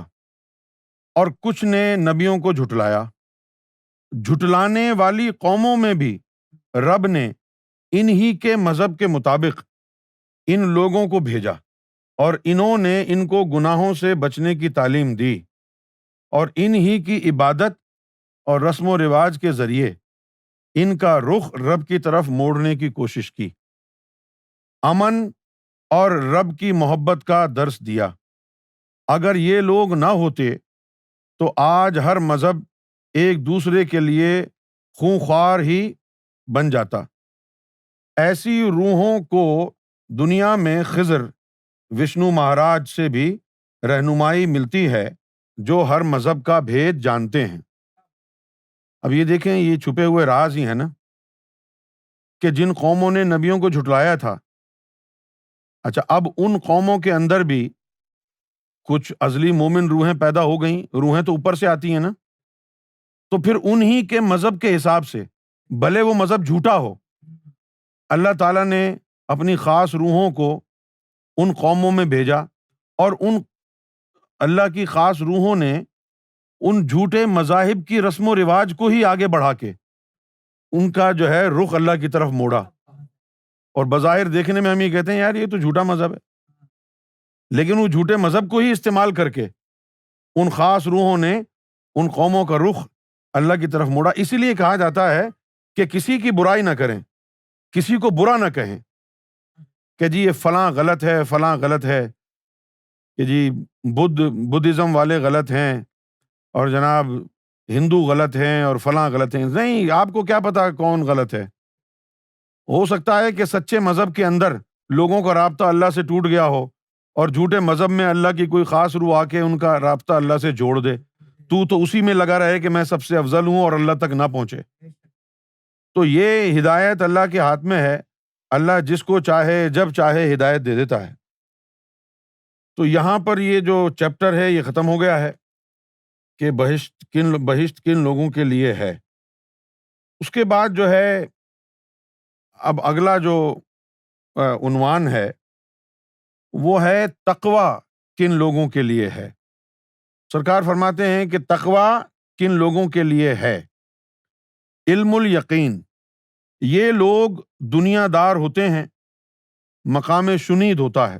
اور کچھ نے نبیوں کو جھٹلایا۔ جھٹلانے والی قوموں میں بھی رب نے انہی کے مذہب کے مطابق ان لوگوں کو بھیجا اور انہوں نے ان کو گناہوں سے بچنے کی تعلیم دی اور انہی کی عبادت اور رسم و رواج کے ذریعے ان کا رخ رب کی طرف موڑنے کی کوشش کی، امن اور رب کی محبت کا درس دیا۔ اگر یہ لوگ نہ ہوتے تو آج ہر مذہب ایک دوسرے کے لیے خونخوار ہی بن جاتا۔ ایسی روحوں کو دنیا میں خضر وشنو مہاراج سے بھی رہنمائی ملتی ہے جو ہر مذہب کا بھید جانتے ہیں۔ اب یہ دیکھیں، یہ چھپے ہوئے راز ہی ہیں نا کہ جن قوموں نے نبیوں کو جھٹلایا تھا، اچھا اب ان قوموں کے اندر بھی کچھ ازلی مومن روحیں پیدا ہو گئیں، روحیں تو اوپر سے آتی ہیں نا، تو پھر انہی کے مذہب کے حساب سے بھلے وہ مذہب جھوٹا ہو، اللہ تعالیٰ نے اپنی خاص روحوں کو ان قوموں میں بھیجا اور ان اللہ کی خاص روحوں نے ان جھوٹے مذاہب کی رسم و رواج کو ہی آگے بڑھا کے ان کا جو ہے رخ اللہ کی طرف موڑا، اور بظاہر دیکھنے میں ہم یہ کہتے ہیں یار یہ تو جھوٹا مذہب ہے، لیکن وہ جھوٹے مذہب کو ہی استعمال کر کے ان خاص روحوں نے ان قوموں کا رخ اللہ کی طرف موڑا۔ اسی لیے کہا جاتا ہے کہ کسی کی برائی نہ کریں، کسی کو برا نہ کہیں کہ جی یہ فلاں غلط ہے، فلاں غلط ہے، کہ جی بدھزم والے غلط ہیں اور جناب ہندو غلط ہیں اور فلاں غلط ہیں۔ نہیں، آپ کو کیا پتا کون غلط ہے؟ ہو سکتا ہے کہ سچے مذہب کے اندر لوگوں کا رابطہ اللہ سے ٹوٹ گیا ہو اور جھوٹے مذہب میں اللہ کی کوئی خاص روح آ کے ان کا رابطہ اللہ سے جوڑ دے، تو اسی میں لگا رہے کہ میں سب سے افضل ہوں اور اللہ تک نہ پہنچے۔ تو یہ ہدایت اللہ کے ہاتھ میں ہے، اللہ جس کو چاہے جب چاہے ہدایت دے دیتا ہے۔ تو یہاں پر یہ جو چیپٹر ہے یہ ختم ہو گیا ہے کہ بہشت کن لوگوں کے لیے ہے۔ اس کے بعد جو ہے اب اگلا جو عنوان ہے وہ ہے تقویٰ کن لوگوں کے لیے ہے۔ سرکار فرماتے ہیں کہ تقویٰ کن لوگوں کے لیے ہے؟ علم الیقین، یہ لوگ دنیا دار ہوتے ہیں، مقام شنید ہوتا ہے۔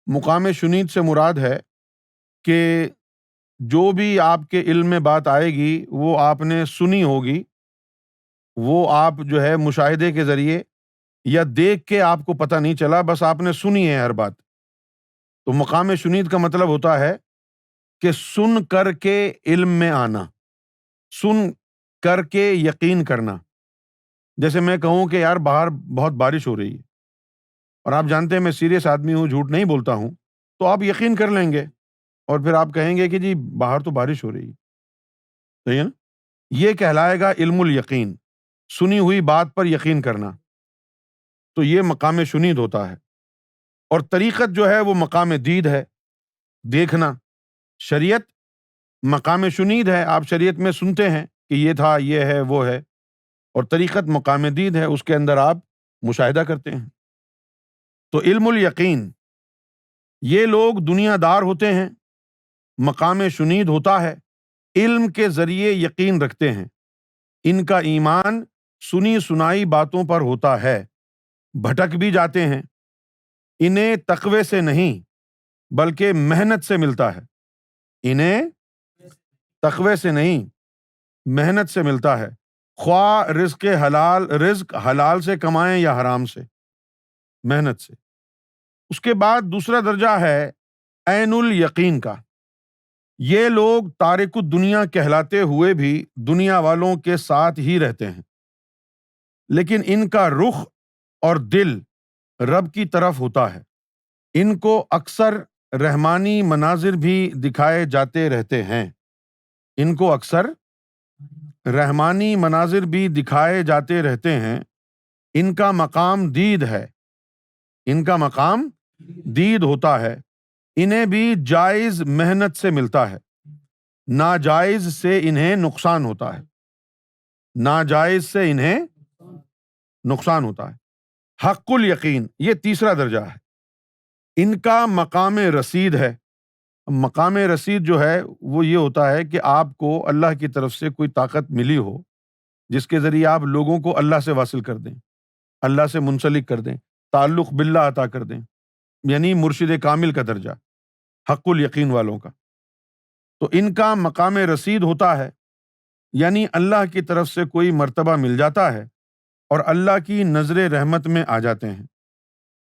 مقام شنید سے مراد ہے کہ جو بھی آپ کے علم میں بات آئے گی وہ آپ نے سنی ہوگی، وہ آپ جو ہے مشاہدے کے ذریعے یا دیکھ کے آپ کو پتہ نہیں چلا، بس آپ نے سنی ہے ہر بات۔ تو مقام شنید کا مطلب ہوتا ہے کہ سن کر کے علم میں آنا، سن کر کے یقین کرنا۔ جیسے میں کہوں کہ یار باہر بہت بارش ہو رہی ہے اور آپ جانتے ہیں میں سیریس آدمی ہوں، جھوٹ نہیں بولتا ہوں، تو آپ یقین کر لیں گے اور پھر آپ کہیں گے کہ جی باہر تو بارش ہو رہی ہے، صحیح ہے نا؟ یہ کہلائے گا علم الیقین، سنی ہوئی بات پر یقین کرنا۔ تو یہ مقام شنید ہوتا ہے۔ اور طریقت جو ہے وہ مقام دید ہے۔ دیکھنا. شریعت مقام شنید ہے، آپ شریعت میں سنتے ہیں کہ یہ تھا، یہ ہے، وہ ہے، اور طریقت مقام دید ہے، اس کے اندر آپ مشاہدہ کرتے ہیں. تو علم الیقین، یہ لوگ دنیا دار ہوتے ہیں، مقام شنید ہوتا ہے، علم کے ذریعے یقین رکھتے ہیں، ان کا ایمان سنی سنائی باتوں پر ہوتا ہے، بھٹک بھی جاتے ہیں، انہیں تقوی سے نہیں بلکہ محنت سے ملتا ہے، انہیں تقوی سے نہیں محنت سے ملتا ہے، خواہ رزق حلال سے کمائیں یا حرام سے، محنت سے. اس کے بعد دوسرا درجہ ہے عین الیقین کا. یہ لوگ تارک الدنیا کہلاتے ہوئے بھی دنیا والوں کے ساتھ ہی رہتے ہیں، لیکن ان کا رخ اور دل رب کی طرف ہوتا ہے. ان کو اکثر رحمانی مناظر بھی دکھائے جاتے رہتے ہیں، ان کو اکثر رحمانی مناظر بھی دکھائے جاتے رہتے ہیں. ان کا مقام دید ہے، ان کا مقام دید ہوتا ہے، انہیں بھی جائز محنت سے ملتا ہے، ناجائز سے انہیں نقصان ہوتا ہے، ناجائز سے انہیں نقصان ہوتا ہے. حق الیقین، یہ تیسرا درجہ ہے، ان کا مقام رسید ہے. مقام رسید جو ہے وہ یہ ہوتا ہے کہ آپ کو اللہ کی طرف سے کوئی طاقت ملی ہو جس کے ذریعے آپ لوگوں کو اللہ سے واصل کر دیں، اللہ سے منسلک کر دیں، تعلق باللہ عطا کر دیں، یعنی مرشد کامل کا درجہ حق الیقین والوں کا. تو ان کا مقام رسید ہوتا ہے، یعنی اللہ کی طرف سے کوئی مرتبہ مل جاتا ہے اور اللہ کی نظر رحمت میں آ جاتے ہیں.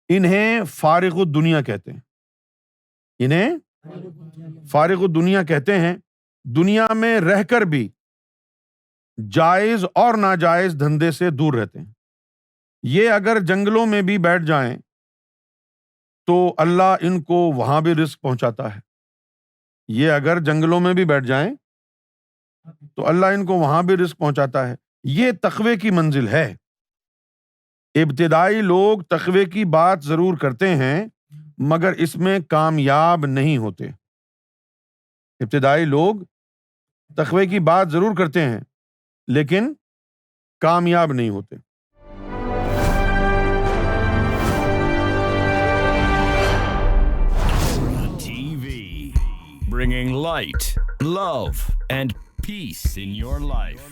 انہیں فارغ الدنیا کہتے ہیں، انہیں فارغ الدنیا کہتے ہیں. دنیا میں رہ کر بھی جائز اور ناجائز دھندے سے دور رہتے ہیں. یہ اگر جنگلوں میں بھی بیٹھ جائیں تو اللہ ان کو وہاں بھی رزق پہنچاتا ہے. یہ اگر جنگلوں میں بھی بیٹھ جائیں تو اللہ ان کو وہاں بھی رزق پہنچاتا ہے. یہ تقوی کی منزل ہے. ابتدائی لوگ تقوی کی بات ضرور کرتے ہیں مگر اس میں کامیاب نہیں ہوتے. ابتدائی لوگ تقوی کی بات ضرور کرتے ہیں لیکن کامیاب نہیں ہوتے. TV, bringing light, love, and peace in your life.